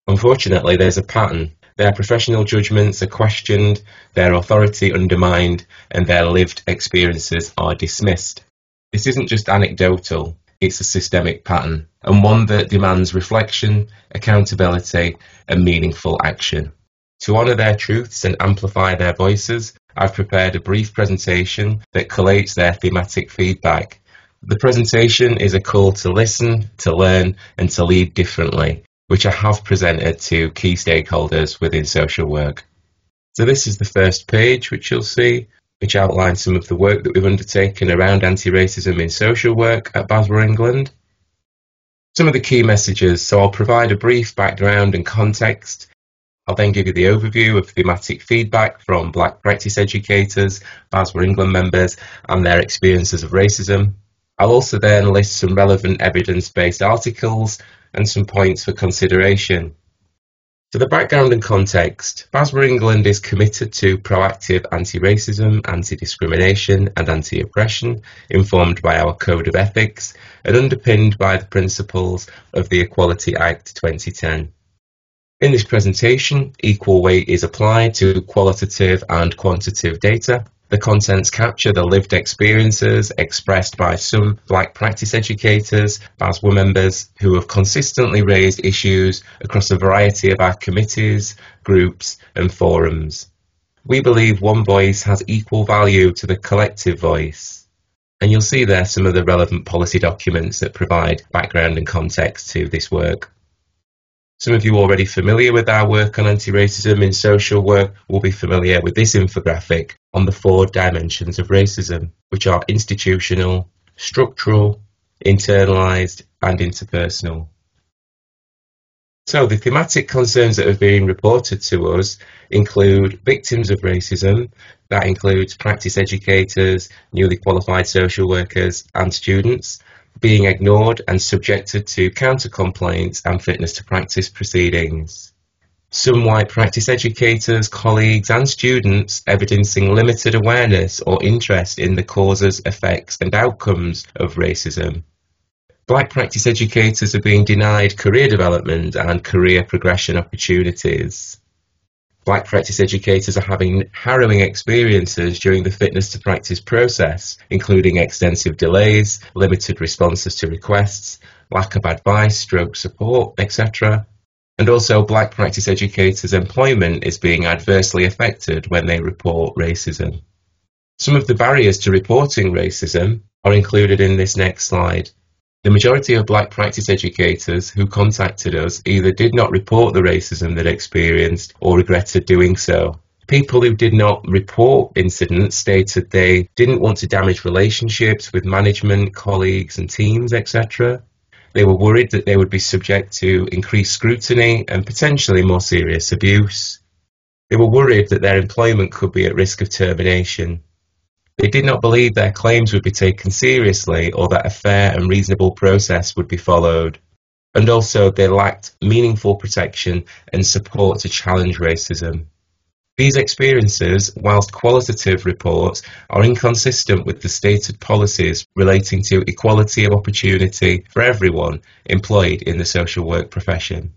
Unfortunately, there's a pattern. Their professional judgments are questioned, their authority undermined, and their lived experiences are dismissed. This isn't just anecdotal, it's a systemic pattern, and one that demands reflection, accountability, and meaningful action. To honour their truths and amplify their voices, I've prepared a brief presentation that collates their thematic feedback. The presentation is a call to listen, to learn, and to lead differently, which I have presented to key stakeholders within social work. So this is the first page, which you'll see, which outlines some of the work that we've undertaken around anti-racism in social work at BASWA England. Some of the key messages, so I'll provide a brief background and context. I'll then give you the overview of thematic feedback from Black practice educators, BASWA England members, and their experiences of racism. I'll also then list some relevant evidence-based articles and some points for consideration. So the background and context. BASWA England is committed to proactive anti-racism, anti-discrimination and anti-oppression, informed by our Code of Ethics and underpinned by the principles of the Equality Act 2010. In this presentation, equal weight is applied to qualitative and quantitative data. The contents capture the lived experiences expressed by some Black practice educators, BASWA members, who have consistently raised issues across a variety of our committees, groups and forums. We believe one voice has equal value to the collective voice. And you'll see there some of the relevant policy documents that provide background and context to this work. Some of you already familiar with our work on anti-racism in social work will be familiar with this infographic on the 4 dimensions of racism, which are institutional, structural, internalised and interpersonal. So the thematic concerns that have been reported to us include victims of racism, that includes practice educators, newly qualified social workers and students, being ignored and subjected to counter-complaints and fitness to practice proceedings. Some white practice educators, colleagues and students evidencing limited awareness or interest in the causes, effects and outcomes of racism. Black practice educators are being denied career development and career progression opportunities. Black practice educators are having harrowing experiences during the fitness to practice process, including extensive delays, limited responses to requests, lack of advice, stroke support, etc. And also Black practice educators' employment is being adversely affected when they report racism. Some of the barriers to reporting racism are included in this next slide. The majority of Black practice educators who contacted us either did not report the racism they experienced or regretted doing so. People who did not report incidents stated they didn't want to damage relationships with management, colleagues and teams, etc. They were worried that they would be subject to increased scrutiny and potentially more serious abuse. They were worried that their employment could be at risk of termination. They did not believe their claims would be taken seriously or that a fair and reasonable process would be followed. And also they lacked meaningful protection and support to challenge racism. These experiences, whilst qualitative reports, are inconsistent with the stated policies relating to equality of opportunity for everyone employed in the social work profession.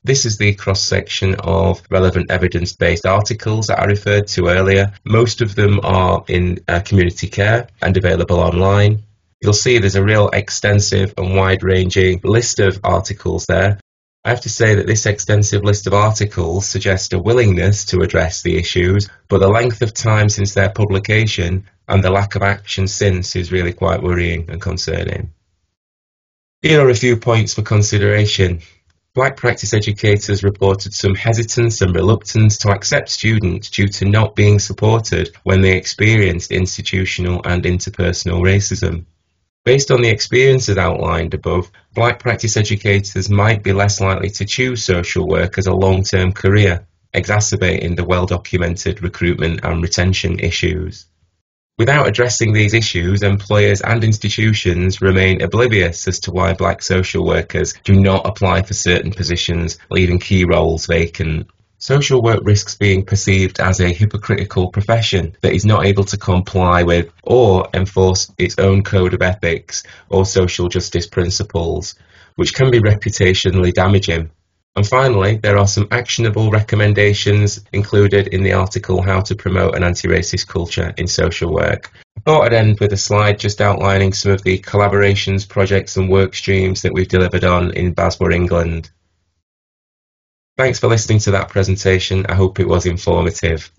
This is the cross-section of relevant evidence-based articles that I referred to earlier. Most of them are in community care and available online. You'll see there's a real extensive and wide-ranging list of articles there. I have to say that this extensive list of articles suggests a willingness to address the issues, but the length of time since their publication and the lack of action since is really quite worrying and concerning. Here are a few points for consideration. Black practice educators reported some hesitance and reluctance to accept students due to not being supported when they experienced institutional and interpersonal racism. Based on the experiences outlined above, Black practice educators might be less likely to choose social work as a long-term career, exacerbating the well-documented recruitment and retention issues. Without addressing these issues, employers and institutions remain oblivious as to why Black social workers do not apply for certain positions, leaving key roles vacant. Social work risks being perceived as a hypocritical profession that is not able to comply with or enforce its own code of ethics or social justice principles, which can be reputationally damaging. And finally, there are some actionable recommendations included in the article How to Promote an Anti-Racist Culture in Social Work. I thought I'd end with a slide just outlining some of the collaborations, projects and work streams that we've delivered on in Basborough, England. Thanks for listening to that presentation. I hope it was informative.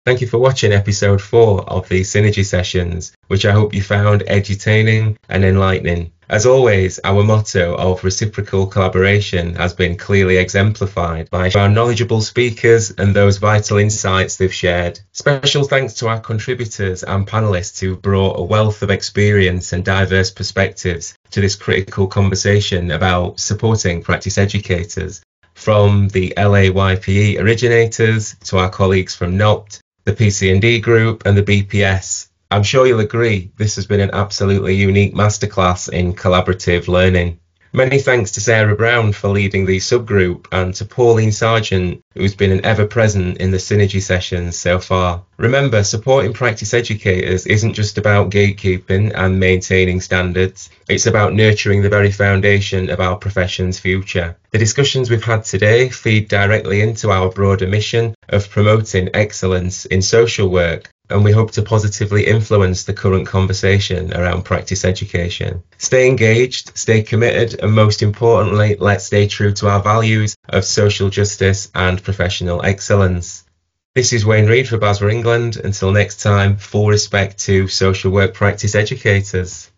Thank you for watching episode 4 of the Synergy sessions, which I hope you found edutaining and enlightening. As always, our motto of reciprocal collaboration has been clearly exemplified by our knowledgeable speakers and those vital insights they've shared. Special thanks to our contributors and panellists who've brought a wealth of experience and diverse perspectives to this critical conversation about supporting practice educators. From the LAYPE originators to our colleagues from NOPT, the PC&D group and the BPS. I'm sure you'll agree this has been an absolutely unique masterclass in collaborative learning. Many thanks to Sarah Brown for leading the subgroup and to Pauline Sargeant, who's been an ever-present in the Synergy sessions so far. Remember, supporting practice educators isn't just about gatekeeping and maintaining standards, it's about nurturing the very foundation of our profession's future. The discussions we've had today feed directly into our broader mission of promoting excellence in social work, and we hope to positively influence the current conversation around practice education. Stay engaged, stay committed, and most importantly, let's stay true to our values of social justice and professional excellence. This is Wayne Reid for Basborough, England. Until next time, full respect to social work practice educators.